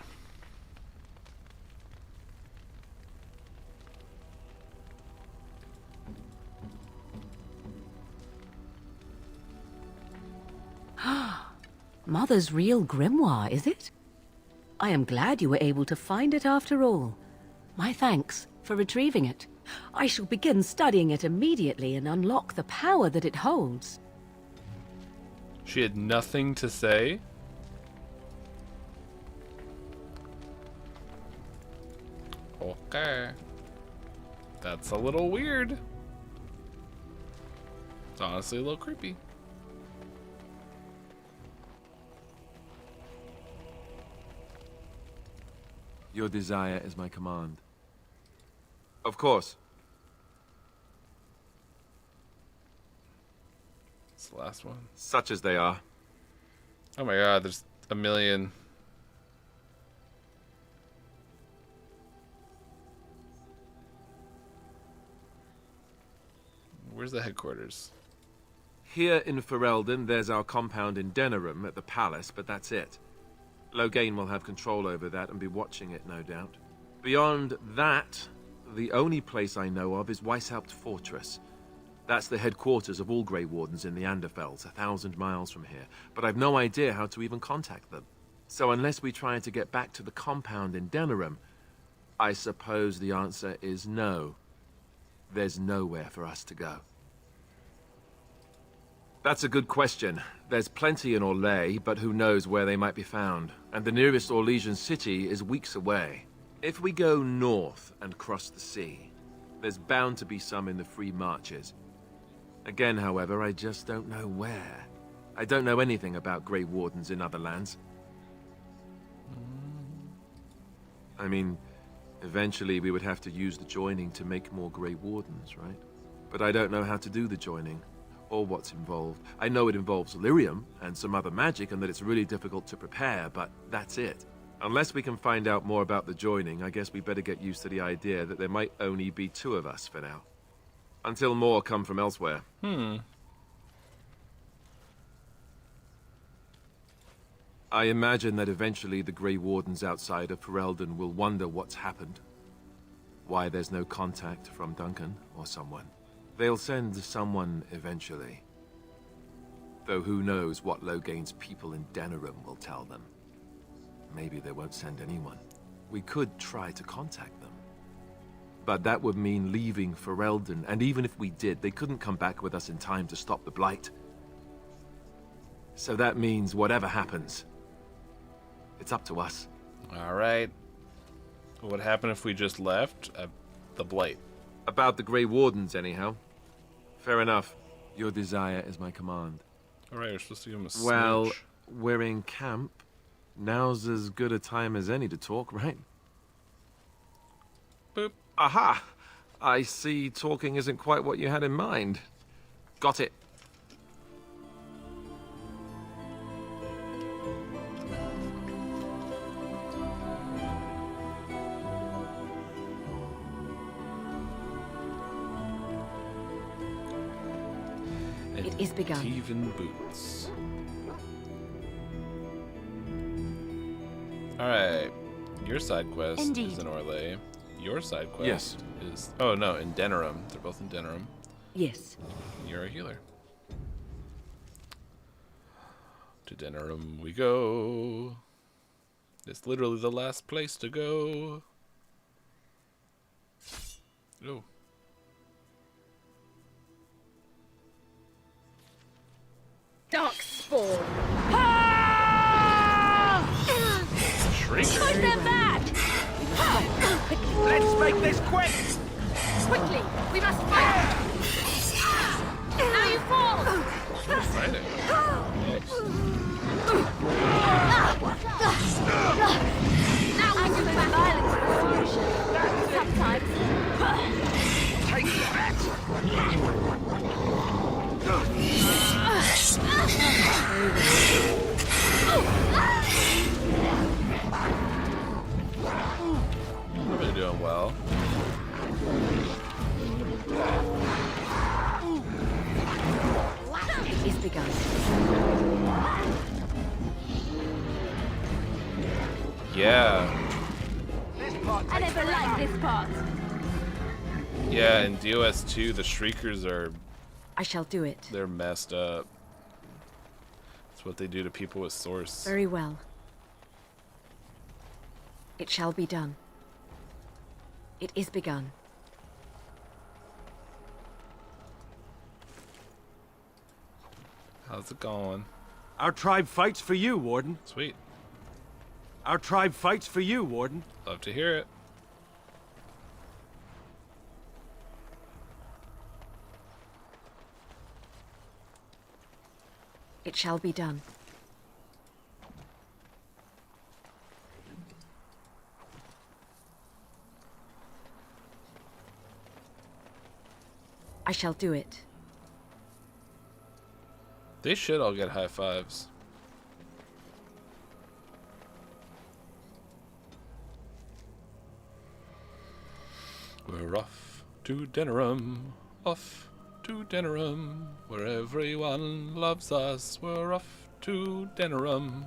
Mother's real grimoire, is it? I am glad you were able to find it after all. My thanks for retrieving it. I shall begin studying it immediately and unlock the power that it holds. She had nothing to say? Okay. That's a little weird. It's honestly a little creepy. Your desire is my command. Of course. It's the last one. Such as they are. Oh my god, there's a million. Where's the headquarters? Here in Ferelden, there's our compound in Denerim at the palace, but that's it. Loghain will have control over that and be watching it, no doubt. Beyond that, the only place I know of is Weishaupt Fortress. That's the headquarters of all Grey Wardens in the Anderfells, 1,000 miles from here. But I've no idea how to even contact them. So unless we try to get back to the compound in Denerim, I suppose the answer is no. There's nowhere for us to go. That's a good question. There's plenty in Orlais, but who knows where they might be found. And the nearest Orlesian city is weeks away. If we go north and cross the sea, there's bound to be some in the Free Marches. Again, however, I just don't know where. I don't know anything about Grey Wardens in other lands. I mean, eventually we would have to use the joining to make more Grey Wardens, right? But I don't know how to do the joining, or what's involved. I know it involves lyrium and some other magic, and that it's really difficult to prepare, but that's it. Unless we can find out more about the joining, I guess we better get used to the idea that there might only be 2 of us for now. Until more come from elsewhere. I imagine that eventually the Grey Wardens outside of Ferelden will wonder what's happened. Why there's no contact from Duncan or someone. They'll send someone eventually. Though who knows what Loghain's people in Denerim will tell them. Maybe they won't send anyone. We could try to contact them. But that would mean leaving Ferelden, and even if we did, they couldn't come back with us in time to stop the Blight. So that means whatever happens, it's up to us. Alright. What would happen if we just left? The Blight. About the Grey Wardens, anyhow. Fair enough. Your desire is my command. Alright, we're supposed to give him a smooch. Well, we're in camp. Now's as good a time as any to talk, right? Boop. Aha! I see talking isn't quite what you had in mind. Got it. It is begun. Teven boots. Alright. Your side quest Indeed. is in Orlais. Your side quest Yes. is... Oh, no, in Denerim. They're both in Denerim. Yes. You're a healer. To Denerim we go. It's literally the last place to go. Oh. Darkspawn! Shrieker. Put them back! Let's make this quick! Quickly! We must fight! Now you fall! Fighting. Now we do the violence for solution. Sometimes. Take that! We're really doing well. It is begun. Yeah. I never liked this part. Yeah, in DOS 2, the Shriekers are... I shall do it. They're messed up. It's what they do to people with source. Very well. It shall be done. It is begun. How's it going? Our tribe fights for you, Warden. Sweet. Our tribe fights for you, Warden. Love to hear it. It shall be done. I shall do it. They should all get high fives. We're off to Denerim, off to Denerim, where everyone loves us. We're off to Denerim.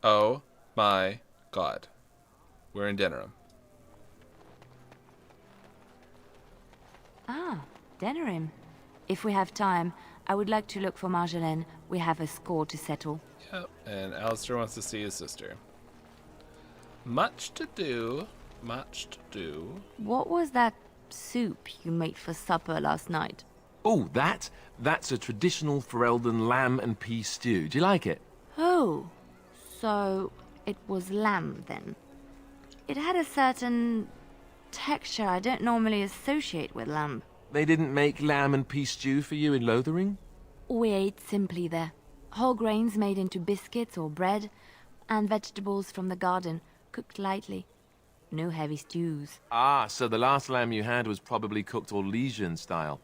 Oh my god. We're in Denerim. Ah, Denerim. If we have time, I would like to look for Marjolaine. We have a score to settle. Yep, and Alistair wants to see his sister. Much to do, much to do. What was that soup you made for supper last night? Oh, that's a traditional Ferelden lamb and pea stew. Do you like it? Oh, so it was lamb then. It had a certain texture I don't normally associate with lamb. They didn't make lamb and pea stew for you in Lothering? We ate simply there. Whole grains made into biscuits or bread, and vegetables from the garden, cooked lightly. No heavy stews. Ah, so the last lamb you had was probably cooked Orlesian style.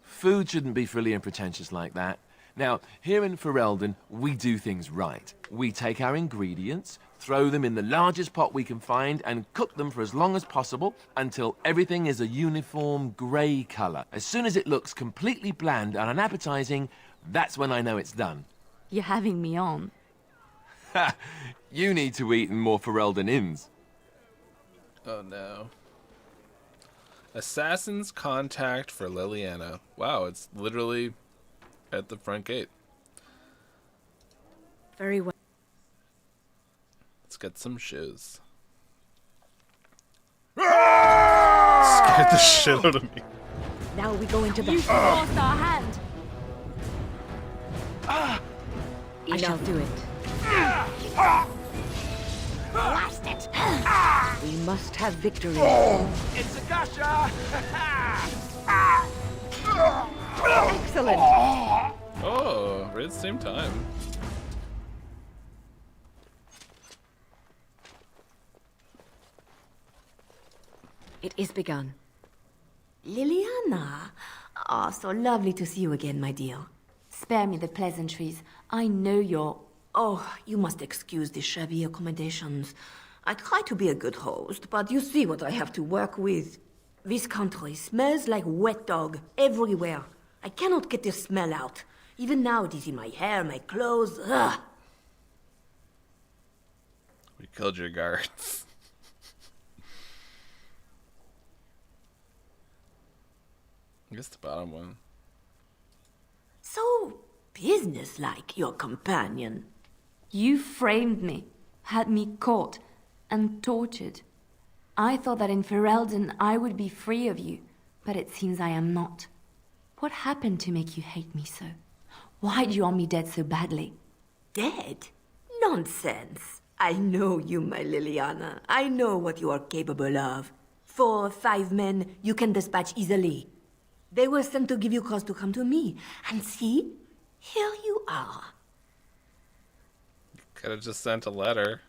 Food shouldn't be frilly and pretentious like that. Now, here in Ferelden, we do things right. We take our ingredients, throw them in the largest pot we can find, and cook them for as long as possible until everything is a uniform grey colour. As soon as it looks completely bland and unappetizing, that's when I know it's done. You're having me on. Ha! You need to eat in more Ferelden inns. Oh no. Assassin's contact for Liliana. Wow, it's literally at the front gate. Very well. Let's get some shoes. Scared the shit out of me. Now we go into the... You forced our hand! I shall do it. Blast it! We must have victory. It's a gusher! Excellent! Oh, right at the same time. It is begun. Liliana! Ah, so lovely to see you again, my dear. Spare me the pleasantries. I know you're... Oh, you must excuse the shabby accommodations. I try to be a good host, but you see what I have to work with. This country smells like wet dog everywhere. I cannot get the smell out. Even now it is in my hair, my clothes. Ugh. We killed your guards. I guess the bottom one. So businesslike, your companion. You framed me, had me caught, and tortured. I thought that in Ferelden I would be free of you, but it seems I am not. What happened to make you hate me so? Why do you want me dead so badly? Dead? Nonsense. I know you, my Liliana. I know what you are capable of. 4 or 5 men you can dispatch easily. They were sent to give you cause to come to me. And see, here you are. Could have just sent a letter.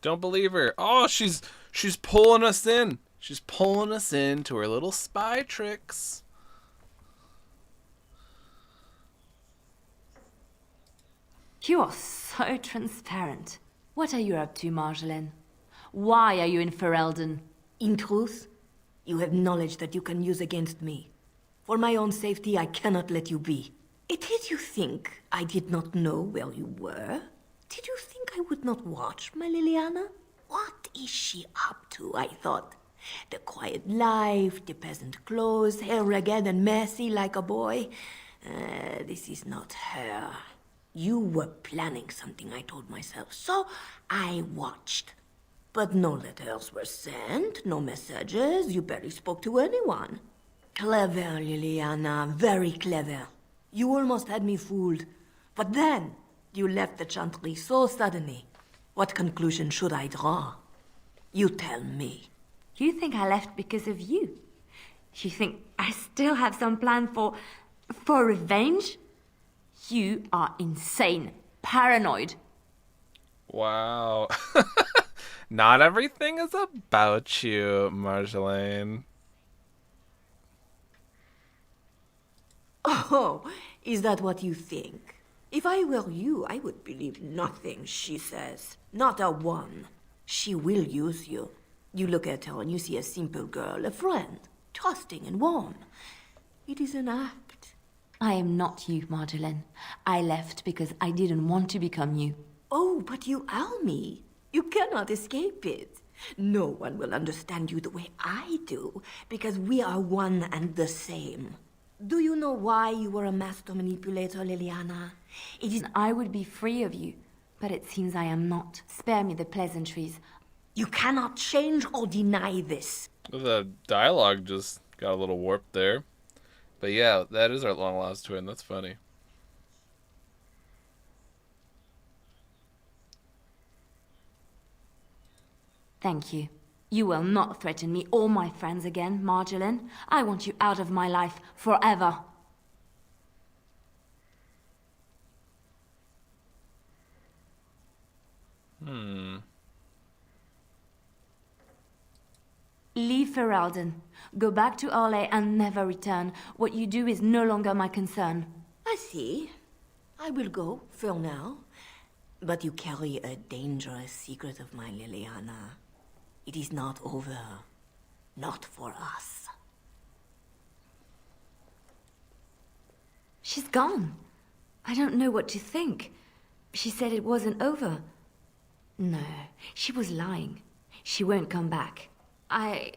Don't believe her. Oh, she's pulling us in. She's pulling us into her little spy tricks. You are so transparent. What are you up to, Marjolaine? Why are you in Ferelden? In truth, you have knowledge that you can use against me. For my own safety, I cannot let you be. It is you think I did not know where you were? Did you think I would not watch my Liliana? What is she up to, I thought? The quiet life, the peasant clothes, hair ragged and messy like a boy. This is not her. You were planning something, I told myself, so I watched. But no letters were sent, no messages, you barely spoke to anyone. Clever, Liliana, very clever. You almost had me fooled. But then, you left the Chantry so suddenly. What conclusion should I draw? You tell me. You think I left because of you? You think I still have some plan for revenge? You are insane, paranoid. Wow. Not everything is about you, Marjolaine. Oh, is that what you think? If I were you, I would believe nothing she says. Not a one. She will use you. You look at her and you see a simple girl, a friend, trusting and warm. It is an act. I am not you, Marjolaine. I left because I didn't want to become you. Oh, but you are me. You cannot escape it. No one will understand you the way I do, because we are one and the same. Do you know why you were a master manipulator, Liliana? It is I would be free of you, but it seems I am not. Spare me the pleasantries. You cannot change or deny this. The dialogue just got a little warped there. But yeah, that is our long-lost twin. That's funny. Thank you. You will not threaten me or my friends again, Marjolaine. I want you out of my life forever. Leave Ferelden. Go back to Arle and never return. What you do is no longer my concern. I see. I will go, for now. But you carry a dangerous secret of mine, Liliana. It is not over. Not for us. She's gone. I don't know what to think. She said it wasn't over. No, she was lying. She won't come back. I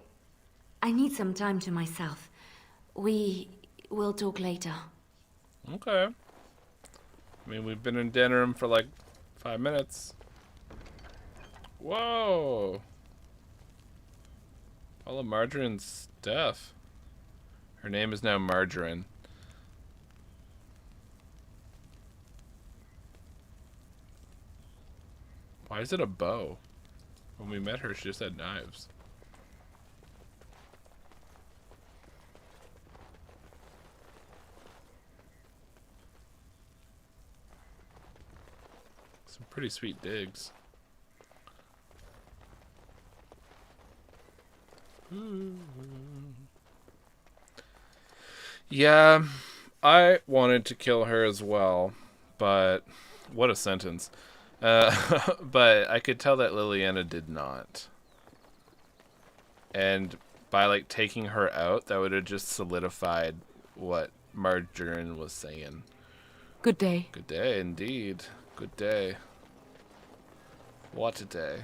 need some time to myself. We will talk later. Okay. I mean, we've been in Denerim for like 5 minutes. Whoa. All of Marjoraine's stuff. Her name is now Marjoraine. Why is it a bow? When we met her, she just had knives. Some pretty sweet digs. Yeah, I wanted to kill her as well, but what a sentence. But I could tell that Liliana did not. And by like taking her out, that would have just solidified what Marjoraine was saying. Good day. Good day, indeed. Good day. What a day.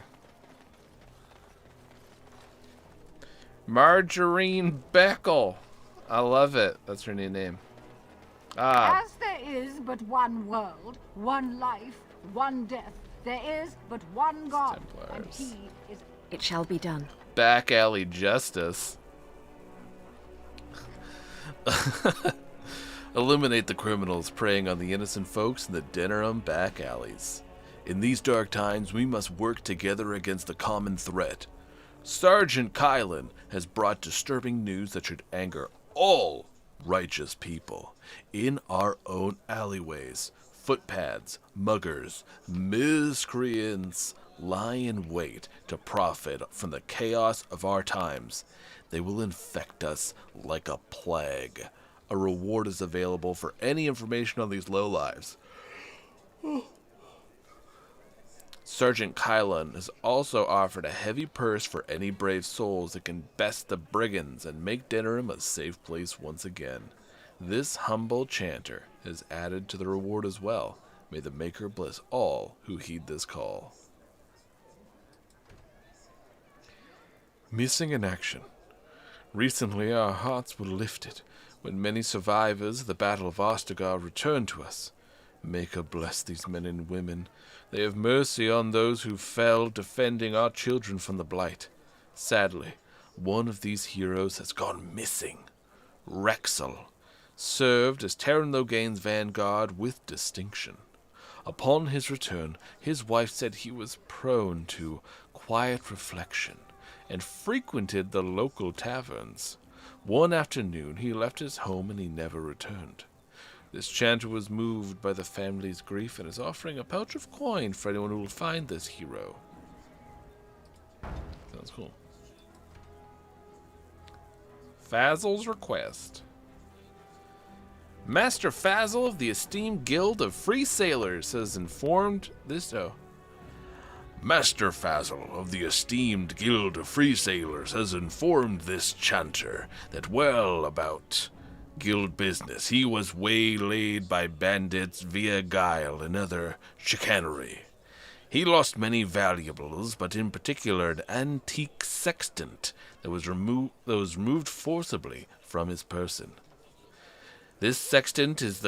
Marjoraine Beckel. I love it. That's her new name. Ah. As there is but one world, one life, one death, there is but one God, and he is... It shall be done. Back alley justice. Eliminate the criminals preying on the innocent folks in the Denerim back alleys. In these dark times, we must work together against the common threat. Sergeant Kylan has brought disturbing news that should anger all righteous people. In our own alleyways, footpads, muggers, miscreants lie in wait to profit from the chaos of our times. They will infect us like a plague. A reward is available for any information on these lowlives. Sergeant Kylan has also offered a heavy purse for any brave souls that can best the brigands and make Denerim a safe place once again. This humble chanter has added to the reward as well. May the Maker bless all who heed this call. Missing in action. Recently our hearts were lifted when many survivors of the Battle of Ostagar returned to us. Maker bless these men and women. They have mercy on those who fell defending our children from the Blight. Sadly, one of these heroes has gone missing. Rexel served as Terran Logain's vanguard with distinction. Upon his return, his wife said he was prone to quiet reflection and frequented the local taverns. One afternoon he left his home and he never returned. This chanter was moved by the family's grief and is offering a pouch of coin for anyone who will find this hero. Sounds cool. Fazl's request. Master Fazl of the esteemed Guild of Free Sailors has informed this... Master Fazl of the esteemed Guild of Free Sailors has informed this chanter that well about guild business he was waylaid by bandits via guile and other chicanery. He lost many valuables, but in particular an antique sextant that was removed forcibly from his person. This sextant is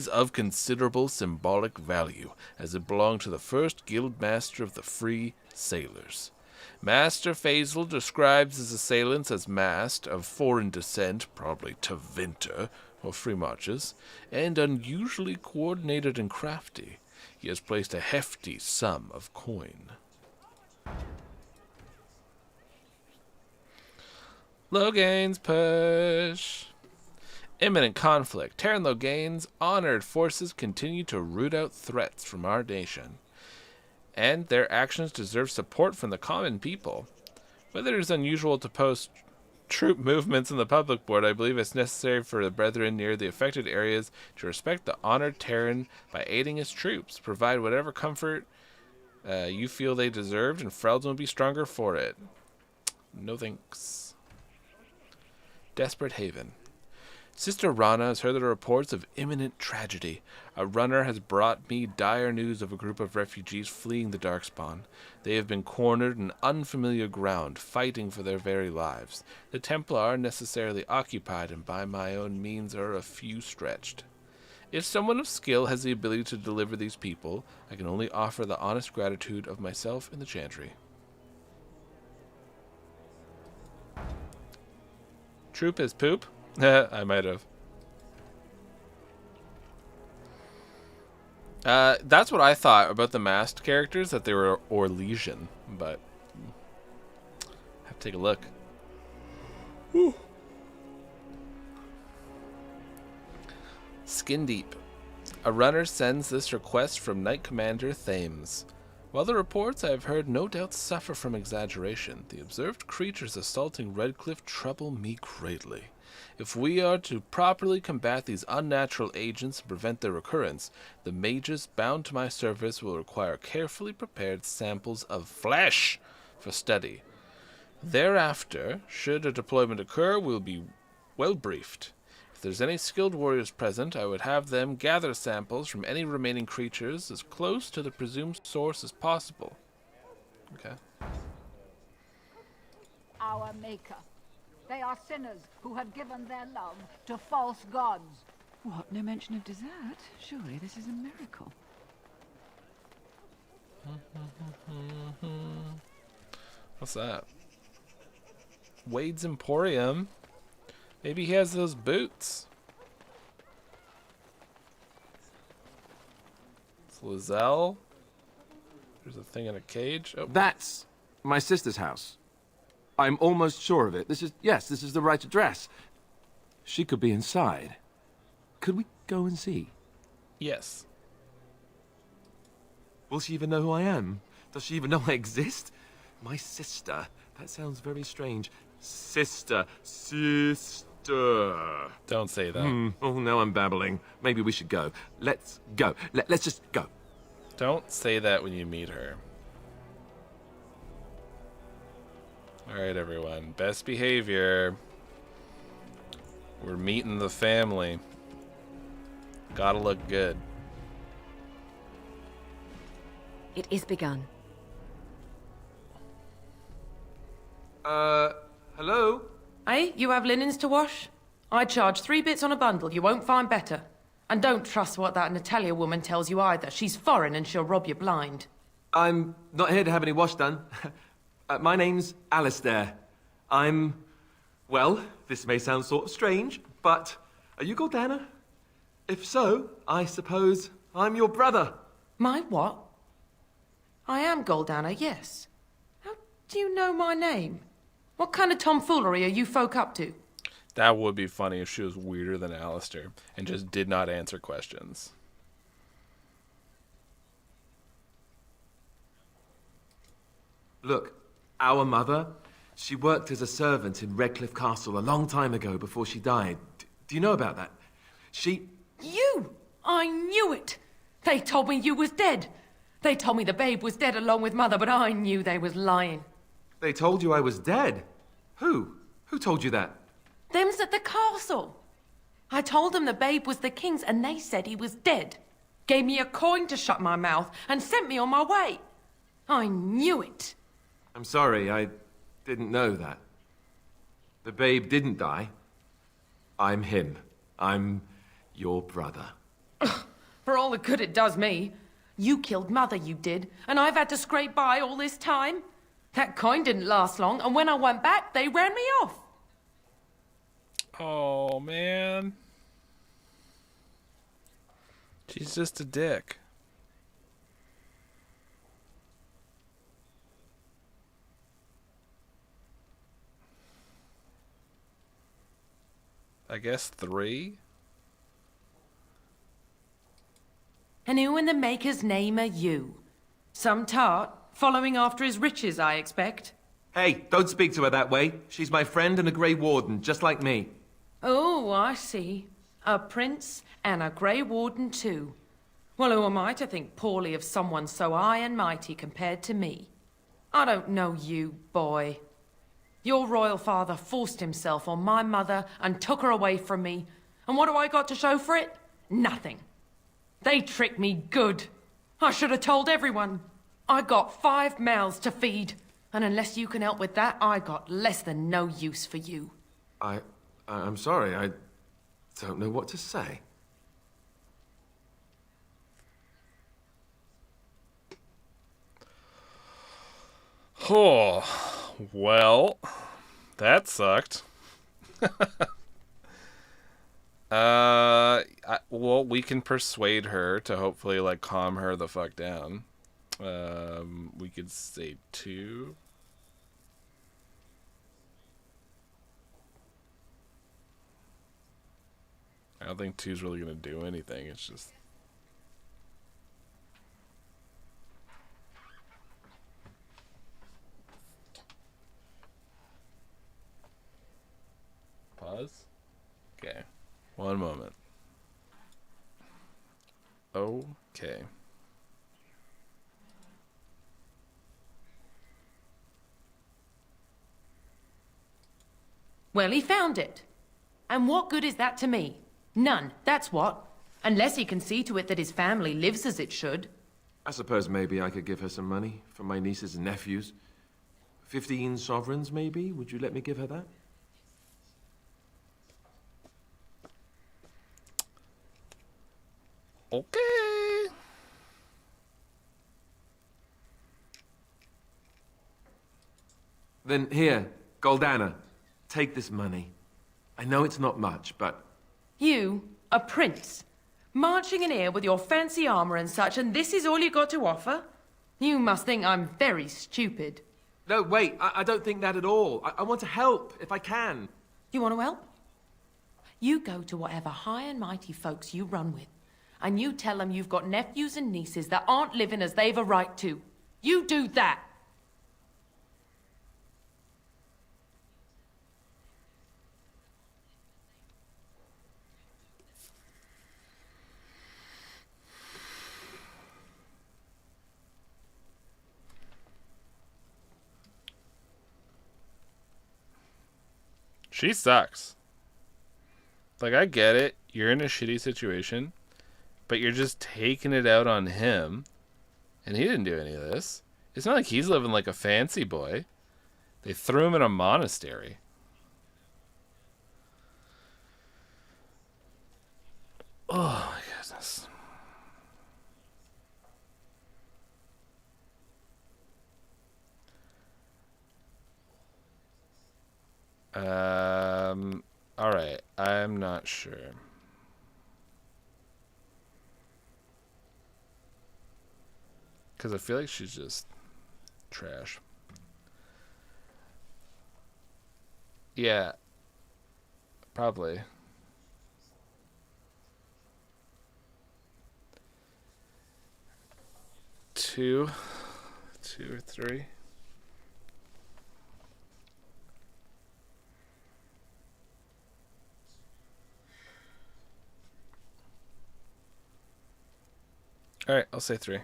of considerable symbolic value, as it belonged to the first guild master of the Free Sailors. Master Fazl describes his assailants as masked, of foreign descent, probably Tevinter or Free Marches, and unusually coordinated and crafty. He has placed a hefty sum of coin. Logain's push. Imminent conflict. Terran Logain's honored forces continue to root out threats from our nation, and their actions deserve support from the common people. Whether it is unusual to post troop movements in the public board, I believe it's necessary for the brethren near the affected areas to respect the honored Terran by aiding his troops. Provide whatever comfort you feel they deserved, and Ferelden will be stronger for it. No thanks. Desperate Haven. Sister Rana has heard the reports of imminent tragedy. A runner has brought me dire news of a group of refugees fleeing the Darkspawn. They have been cornered in unfamiliar ground, fighting for their very lives. The Templar are necessarily occupied, and by my own means are a few stretched. If someone of skill has the ability to deliver these people, I can only offer the honest gratitude of myself and the Chantry. Troop is poop? I might have. That's what I thought about the masked characters, that they were Orlesian, but I have to take a look. Whew. Skin Deep. A runner sends this request from Knight Commander Thames. While the reports I have heard no doubt suffer from exaggeration, the observed creatures assaulting Redcliffe trouble me greatly. If we are to properly combat these unnatural agents and prevent their recurrence, the mages bound to my service will require carefully prepared samples of flesh for study. Thereafter, should a deployment occur, we'll be well briefed. If there's any skilled warriors present, I would have them gather samples from any remaining creatures as close to the presumed source as possible. Okay. Our Maker. They are sinners who have given their love to false gods. What? No mention of dessert? Surely this is a miracle. What's that? Wade's Emporium. Maybe he has those boots. It's Lizelle. There's a thing in a cage. Oh. That's my sister's house. I'm almost sure of it. This is the right address. She could be inside. Could we go and see? Yes. Will she even know who I am? Does she even know I exist? My sister. That sounds very strange. Sister. Don't say that. Oh, now I'm babbling. Maybe we should go. Let's go. Let's just go. Don't say that when you meet her. Alright, everyone. Best behavior. We're meeting the family. Gotta look good. It is begun. Hello? Hey, you have linens to wash? I charge 3 bits on a bundle. You won't find better. And don't trust what that Natalia woman tells you either. She's foreign and she'll rob you blind. I'm not here to have any wash done. My name's Alistair. Well, this may sound sort of strange, but are you Goldana? If so, I suppose I'm your brother. My what? I am Goldana, yes. How do you know my name? What kind of tomfoolery are you folk up to? That would be funny if she was weirder than Alistair and just did not answer questions. Look, our mother, she worked as a servant in Redcliffe Castle a long time ago before she died. Do you know about that? You! I knew it! They told me you was dead. They told me the babe was dead along with mother, but I knew they was lying. They told you I was dead? Who? Who told you that? Them's at the castle. I told them the babe was the king's and they said he was dead. Gave me a coin to shut my mouth and sent me on my way. I knew it. I'm sorry, I didn't know that. The babe didn't die. I'm him. I'm your brother. For all the good it does me. You killed mother, you did, and I've had to scrape by all this time. That coin didn't last long, and when I went back, they ran me off. Oh, man. She's just a dick. I guess 3? And who in the maker's name are you? Some tart, following after his riches, I expect. Hey, don't speak to her that way. She's my friend and a Grey Warden, just like me. Oh, I see. A prince and a Grey Warden too. Well, who am I to think poorly of someone so high and mighty compared to me? I don't know you, boy. Your royal father forced himself on my mother and took her away from me. And what do I got to show for it? Nothing. They tricked me good. I should have told everyone. I got 5 mouths to feed. And unless you can help with that, I got less than no use for you. I'm sorry, I don't know what to say. Oh, well, that sucked. Well, we can persuade her to hopefully, like, calm her the fuck down. We could say 2. I don't think 2's really gonna do anything. It's just... Pause? Okay. One moment. Okay. Well, he found it. And what good is that to me? None, that's what. Unless he can see to it that his family lives as it should. I suppose maybe I could give her some money for my nieces and nephews. 15 sovereigns, maybe? Would you let me give her that? Okay. Then here, Goldana, take this money. I know it's not much, but... You, a prince, marching in here with your fancy armor and such, and this is all you got to offer? You must think I'm very stupid. No, wait, I don't think that at all. I want to help, if I can. You want to help? You go to whatever high and mighty folks you run with, and you tell them you've got nephews and nieces that aren't living as they've a right to. You do that. She sucks. Like, I get it. You're in a shitty situation, but you're just taking it out on him. And he didn't do any of this. It's not like he's living like a fancy boy. They threw him in a monastery. Oh my goodness. All right. I'm not sure. Because I feel like she's just trash. Yeah. Probably. Two or three. All right, I'll say 3.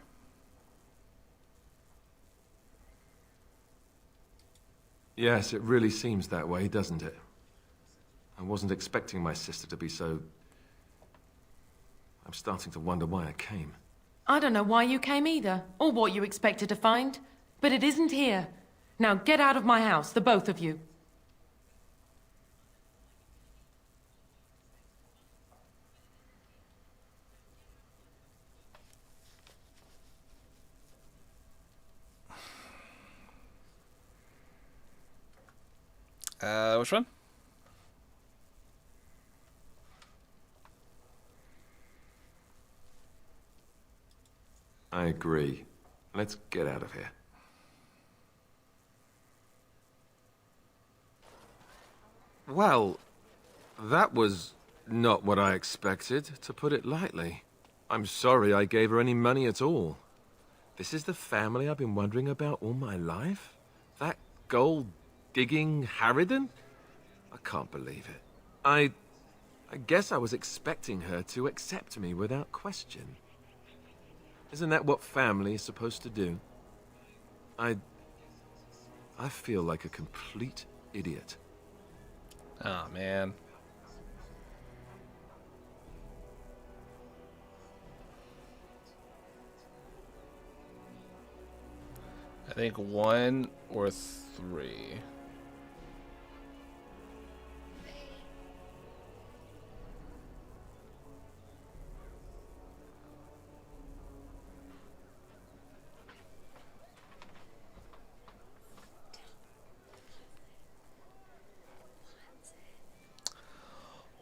Yes, it really seems that way, doesn't it? I wasn't expecting my sister to be so... I'm starting to wonder why I came. I don't know why you came either, or what you expected to find. But it isn't here. Now get out of my house, the both of you. Which one? I agree. Let's get out of here. Well, that was not what I expected, to put it lightly. I'm sorry I gave her any money at all. This is the family I've been wondering about all my life? That gold-digging harridan? I can't believe it. I guess I was expecting her to accept me without question. Isn't that what family is supposed to do? I feel like a complete idiot. Oh, man. I think 1 or 3.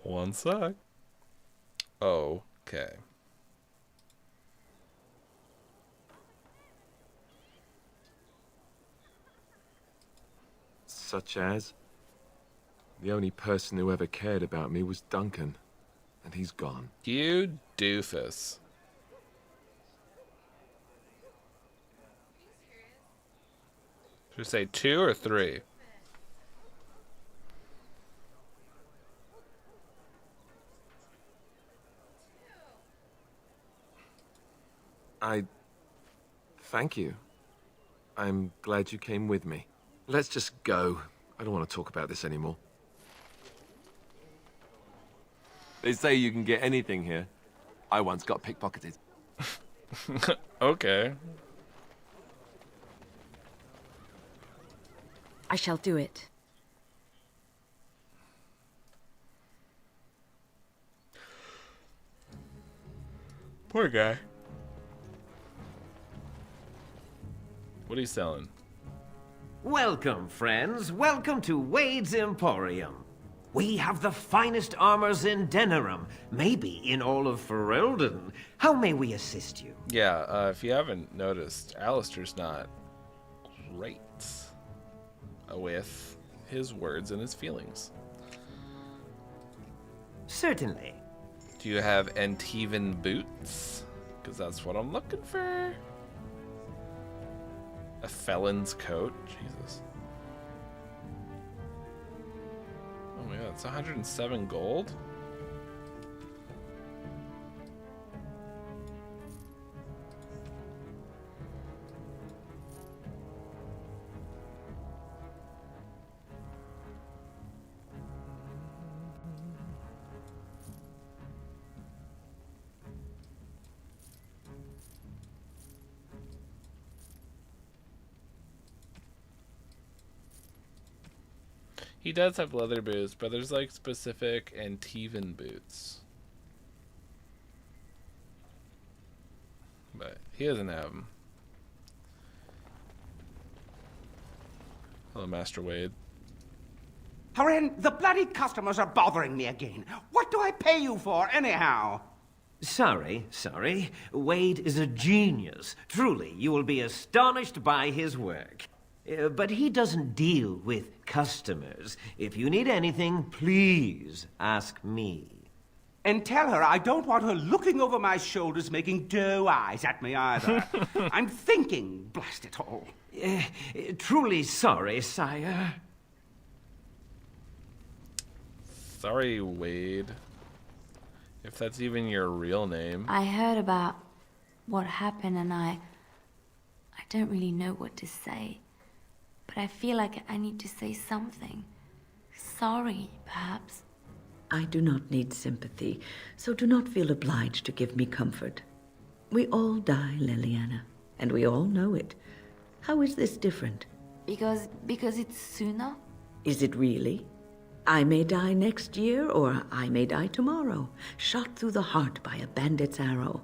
One sec. Okay. Such as? The only person who ever cared about me was Duncan, and he's gone. You doofus. Should we say 2 or 3? Thank you. I'm glad you came with me. Let's just go. I don't want to talk about this anymore. They say you can get anything here. I once got pickpocketed. Okay. I shall do it. Poor guy. What are you selling? Welcome, friends. Welcome to Wade's Emporium. We have the finest armors in Denerim, maybe in all of Ferelden. How may we assist you? Yeah, if you haven't noticed, Alistair's not great with his words and his feelings. Certainly. Do you have Antivan boots? Because that's what I'm looking for. A felon's coat? Jesus. Oh my god, it's 107 gold? He does have leather boots, but there's like specific Antivan boots. But he doesn't have them. Hello, Master Wade. Haren, the bloody customers are bothering me again. What do I pay you for, anyhow? Sorry. Wade is a genius. Truly, you will be astonished by his work. But he doesn't deal with customers. If you need anything, please ask me. And tell her I don't want her looking over my shoulders making doe eyes at me either. I'm thinking, blast it all. Truly sorry, sire. Sorry, Wade. If that's even your real name. I heard about what happened and I don't really know what to say. But I feel like I need to say something. Sorry, perhaps. I do not need sympathy, so do not feel obliged to give me comfort. We all die, Leliana, and we all know it. How is this different? Because it's sooner? Is it really? I may die next year, or I may die tomorrow, shot through the heart by a bandit's arrow.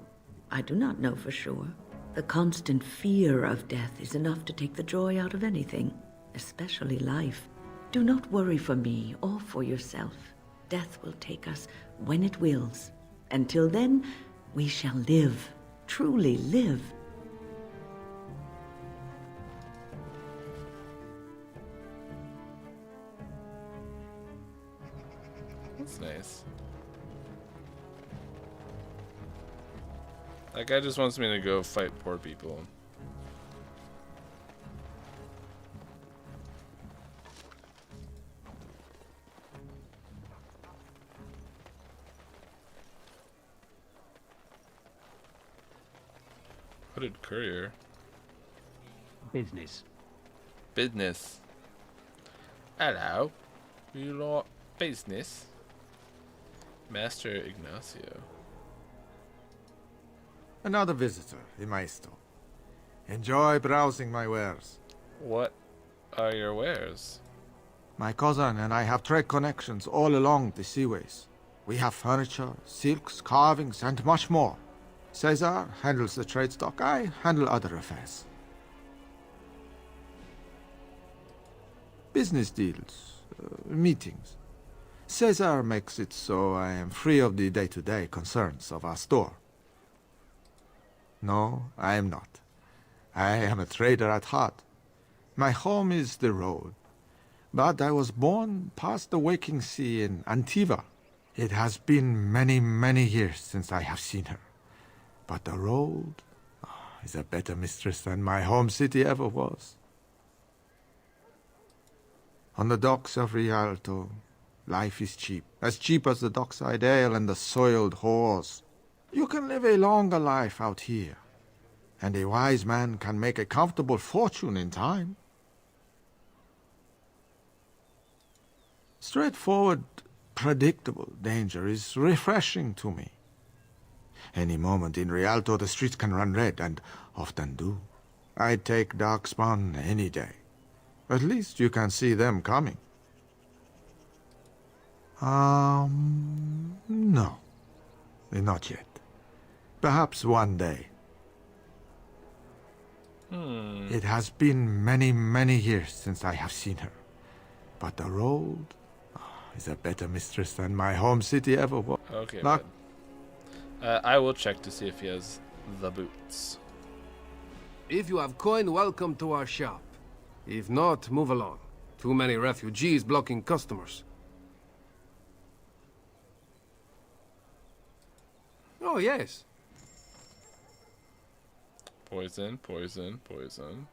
I do not know for sure. The constant fear of death is enough to take the joy out of anything, especially life. Do not worry for me or for yourself. Death will take us when it wills. Until then, we shall live, truly live. That's nice. That guy just wants me to go fight poor people. Hooded courier. Business. Business. Hello. You lot business. Master Ignacio. Another visitor, Maestro. Enjoy browsing my wares. What are your wares? My cousin and I have trade connections all along the seaways. We have furniture, silks, carvings, and much more. Caesar handles the trade stock, I handle other affairs. Business deals, meetings. Caesar makes it so I am free of the day-to-day concerns of our store. No, I am not. I am a trader at heart. My home is the road, but I was born past the waking sea in Antiva. It has been many, many years since I have seen her. But the road is a better mistress than my home city ever was. On the docks of Rialto, life is cheap. As cheap as the dockside ale and the soiled whores. You can live a longer life out here. And a wise man can make a comfortable fortune in time. Straightforward, predictable danger is refreshing to me. Any moment in Rialto the streets can run red, and often do. I'd take Darkspawn any day. At least you can see them coming. No. Not yet. Perhaps one day. It has been many, many years since I have seen her. But the road is a better mistress than my home city ever was. Okay, bud. I will check to see if he has the boots. If you have coin, welcome to our shop. If not, move along. Too many refugees blocking customers. Oh, yes. Poison, poison, poison.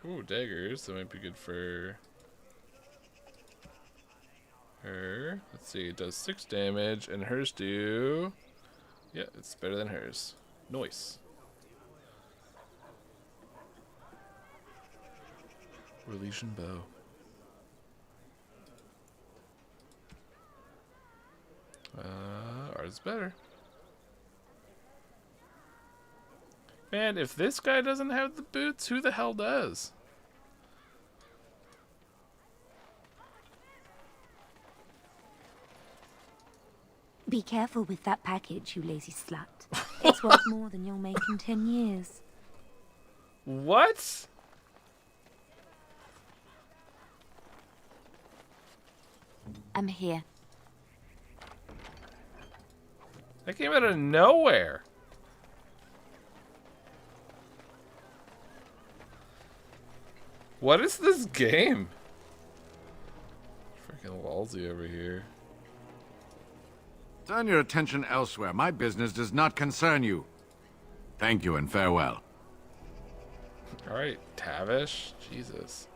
Ooh, daggers. That might be good for her. Let's see. It does 6 damage, and hers do... Yeah, it's better than hers. Nice. Relation bow. Ours is better. Man, if this guy doesn't have the boots, who the hell does? Be careful with that package, you lazy slut. It's worth more than you'll make in 10 years. What? I'm here. That came out of nowhere. What is this game? Freaking Walsey over here. Turn your attention elsewhere. My business does not concern you. Thank you and farewell. Alright, Tavish. Jesus.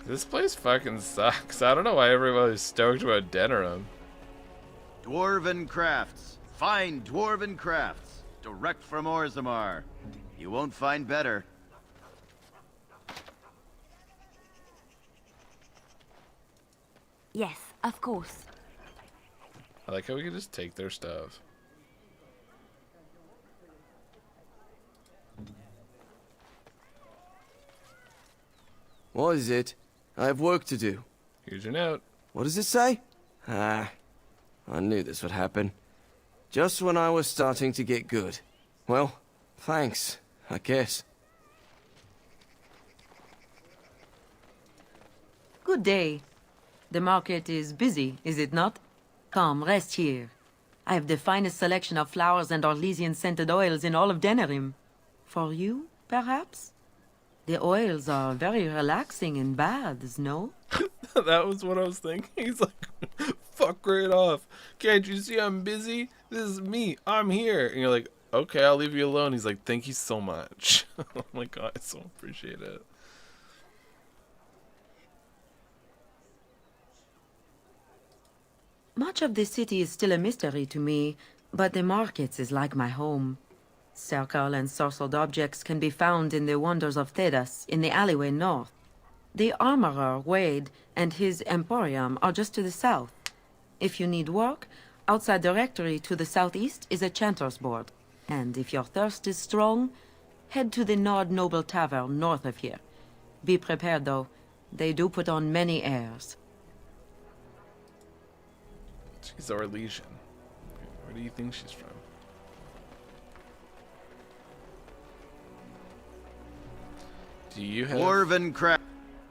This place fucking sucks. I don't know why everybody's stoked about Denerim. Dwarven crafts. Fine dwarven crafts. Direct from Orzammar. You won't find better. Yes, of course. I like how we can just take their stuff. What is it? I have work to do. Here's your note. What does it say? Ah, I knew this would happen. Just when I was starting to get good. Well, thanks, I guess. Good day. The market is busy, is it not? Come, rest here. I have the finest selection of flowers and Orlesian-scented oils in all of Denerim. For you, perhaps? The oils are very relaxing in baths, no? That was what I was thinking. He's like, fuck right off. Can't you see I'm busy? This is me. I'm here. And you're like, okay, I'll leave you alone. He's like, thank you so much. Oh my god, I so appreciate it. Much of the city is still a mystery to me, but the markets is like my home. Circle and sorcered objects can be found in the Wonders of Thedas, in the alleyway north. The armorer, Wade, and his emporium are just to the south. If you need work, outside the rectory to the southeast is a chanter's board. And if your thirst is strong, head to the Nord Noble Tavern north of here. Be prepared, though. They do put on many airs. She's Orlesian. Where do you think she's from? Do you have... Dwarven craft.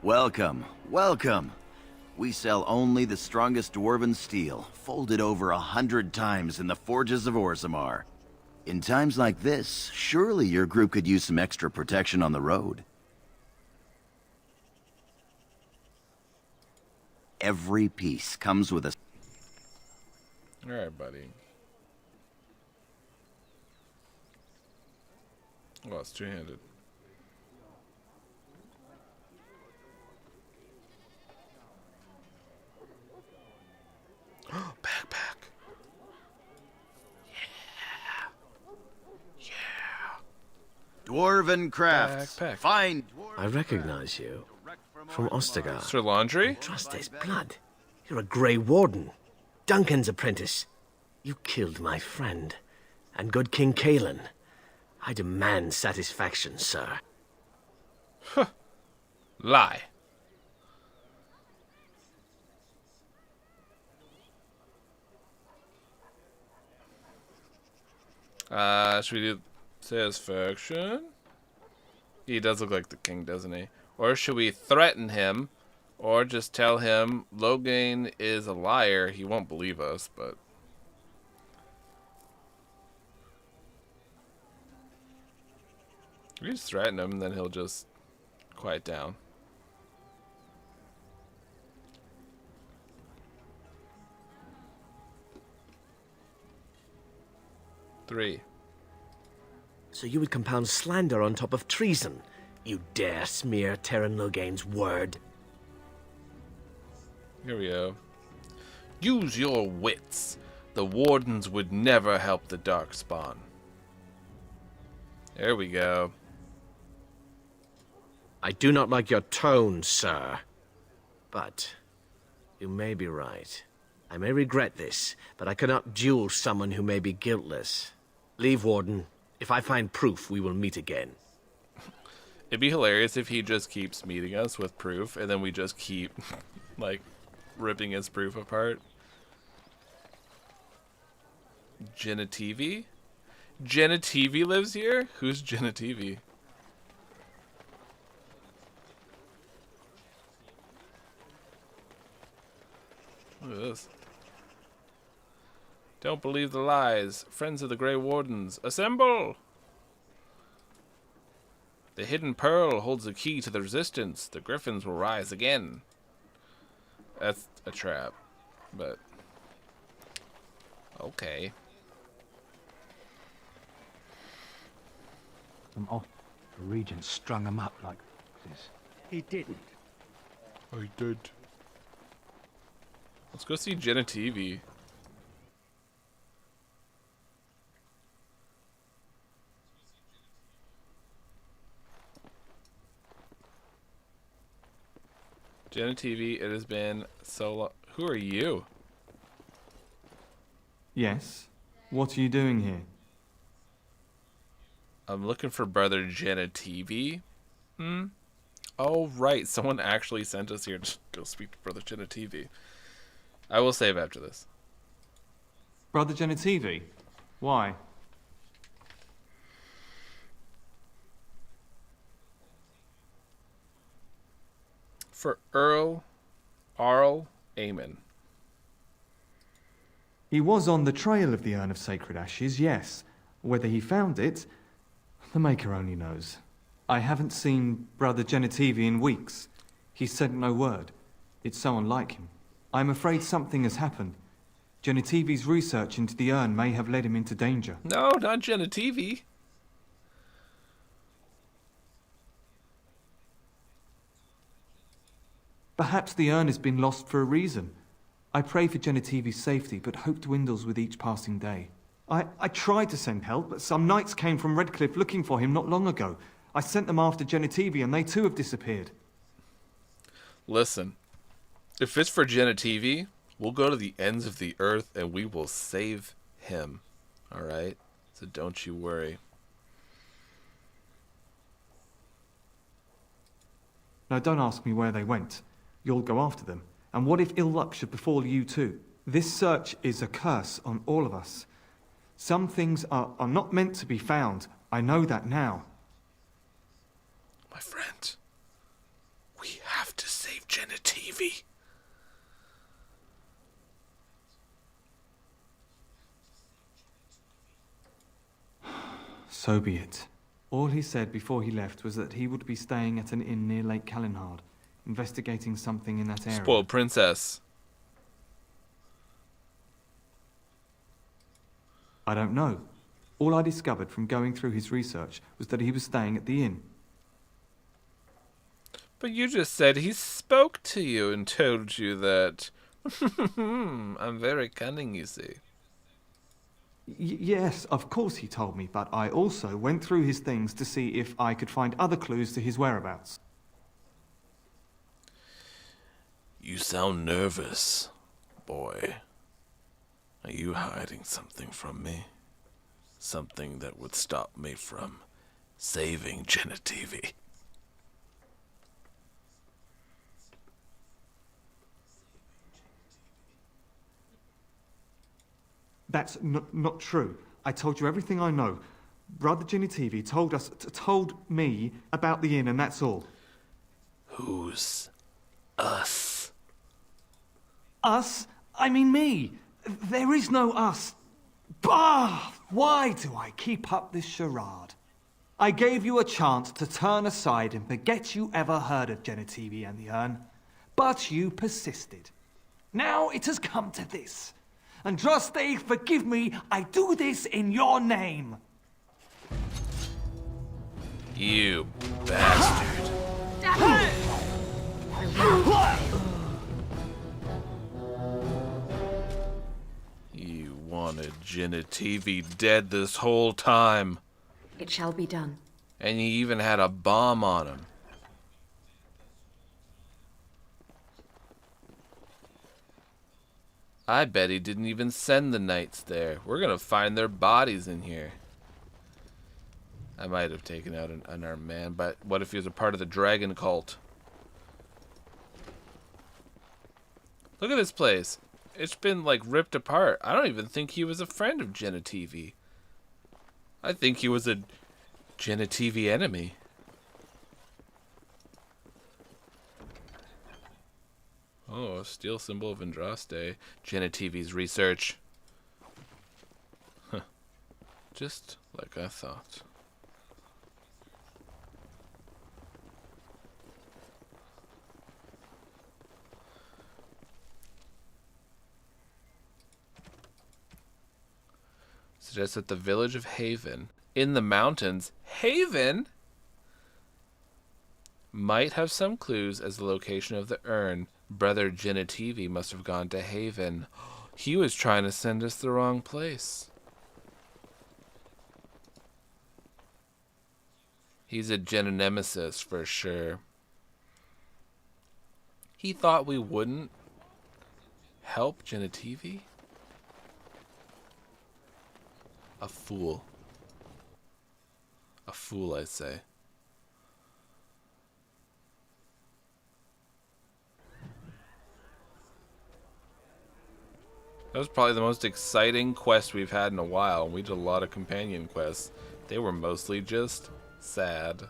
Welcome, welcome. We sell only the strongest dwarven steel, folded over 100 times in the forges of Orzammar. In times like this, surely your group could use some extra protection on the road. Every piece comes with a... Alright, buddy. Well, it's two-handed. Backpack. Yeah. Dwarven crafts. Backpack. Fine. I recognize you. From Ostagar. Sir Laundry? Trust his blood. You're a Grey Warden. Duncan's apprentice. You killed my friend. And good King Cailan. I demand satisfaction, sir. Huh. Lie. Should we do satisfaction? He does look like the king, doesn't he? Or should we threaten him? Or just tell him Loghain is a liar. He won't believe us, but... we just threaten him and then he'll just quiet down. Three. So you would compound slander on top of treason? You dare smear Teyrn Loghain's word? Here we go. Use your wits. The wardens would never help the Darkspawn. There we go. I do not like your tone, sir. But you may be right. I may regret this, but I cannot duel someone who may be guiltless. Leave, Warden. If I find proof, we will meet again. It'd be hilarious if he just keeps meeting us with proof, and then we just keep like ripping his proof apart. Genitivi? Genitivi lives here? Who's Genitivi? Look at this. Don't believe the lies. Friends of the Grey Wardens, assemble! The hidden pearl holds the key to the resistance. The griffins will rise again. That's a trap, but okay. The regent strung him up like this. He didn't. I did. Let's go see Genitivi. Genitivi, it has been so long. Who are you? Yes. What are you doing here? I'm looking for Brother Genitivi. Oh, right. Someone actually sent us here to go speak to Brother Genitivi. I will save after this. Brother Genitivi? Why? For Arl Aemon. He was on the trail of the Urn of Sacred Ashes, yes. Whether he found it, the Maker only knows. I haven't seen Brother Genitivi in weeks. He sent no word. It's so unlike him. I'm afraid something has happened. Genitivi's research into the urn may have led him into danger. No, not Genitivi. Perhaps the urn has been lost for a reason. I pray for Genitivi's safety, but hope dwindles with each passing day. I tried to send help, but some knights came from Redcliffe looking for him not long ago. I sent them after Genitivi, and they too have disappeared. Listen, if it's for Genitivi, we'll go to the ends of the earth and we will save him. Alright? So don't you worry. Now don't ask me where they went. You'll go after them. And what if ill luck should befall you too? This search is a curse on all of us. Some things are not meant to be found. I know that now. My friend, we have to save Genitivi. So be it. All he said before he left was that he would be staying at an inn near Lake Calenhard, investigating something in that area. Spoiled princess. I don't know. All I discovered from going through his research was that he was staying at the inn. But you just said he spoke to you and told you that. I'm very cunning, you see. Yes, of course he told me, but I also went through his things to see if I could find other clues to his whereabouts. You sound nervous, boy. Are you hiding something from me? Something that would stop me from saving Genitivi? That's not true. I told you everything I know. Brother Genitivi told me about the inn, and that's all. Who's us? Us? I mean me. There is no us. Bah! Why do I keep up this charade? I gave you a chance to turn aside and forget you ever heard of Genitivi and the urn, but you persisted. Now it has come to this. Andraste, forgive me, I do this in your name. You bastard. You wanted Genitivi dead this whole time. It shall be done. And you even had a bomb on him. I bet he didn't even send the knights there. We're gonna find their bodies in here. I might have taken out an unarmed man, but what if he was a part of the dragon cult? Look at this place. It's been, like, ripped apart. I don't even think he was a friend of Genitivi. I think he was a Genitivi enemy. Oh, a steel symbol of Andraste. Genitivi's research. Huh. Just like I thought. Suggests that the village of Haven, in the mountains, Haven, might have some clues as the location of the urn. Brother Genitivi must have gone to Haven. He was trying to send us the wrong place. He's a Genenemesis for sure. He thought we wouldn't help Genitivi? A fool. A fool, I say. That was probably the most exciting quest we've had in a while. We did a lot of companion quests. They were mostly just sad.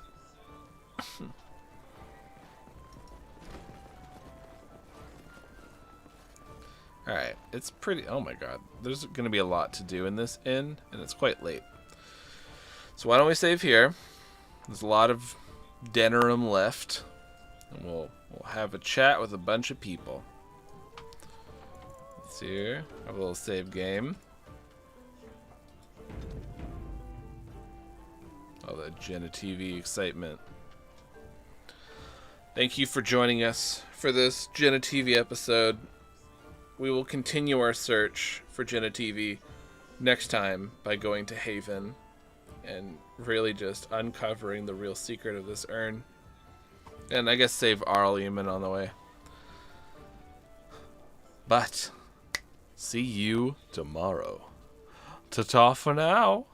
Alright, it's pretty... Oh my god. There's going to be a lot to do in this inn, and it's quite late. So why don't we save here? There's a lot of Denerim left. And we'll have a chat with a bunch of people. Let's see here. Have a little save game. All the Genitivi excitement. Thank you for joining us for this Genitivi episode. We will continue our search for Genitivi next time by going to Haven and really just uncovering the real secret of this urn. And I guess save Arleman on the way. But see you tomorrow. Ta-ta for now.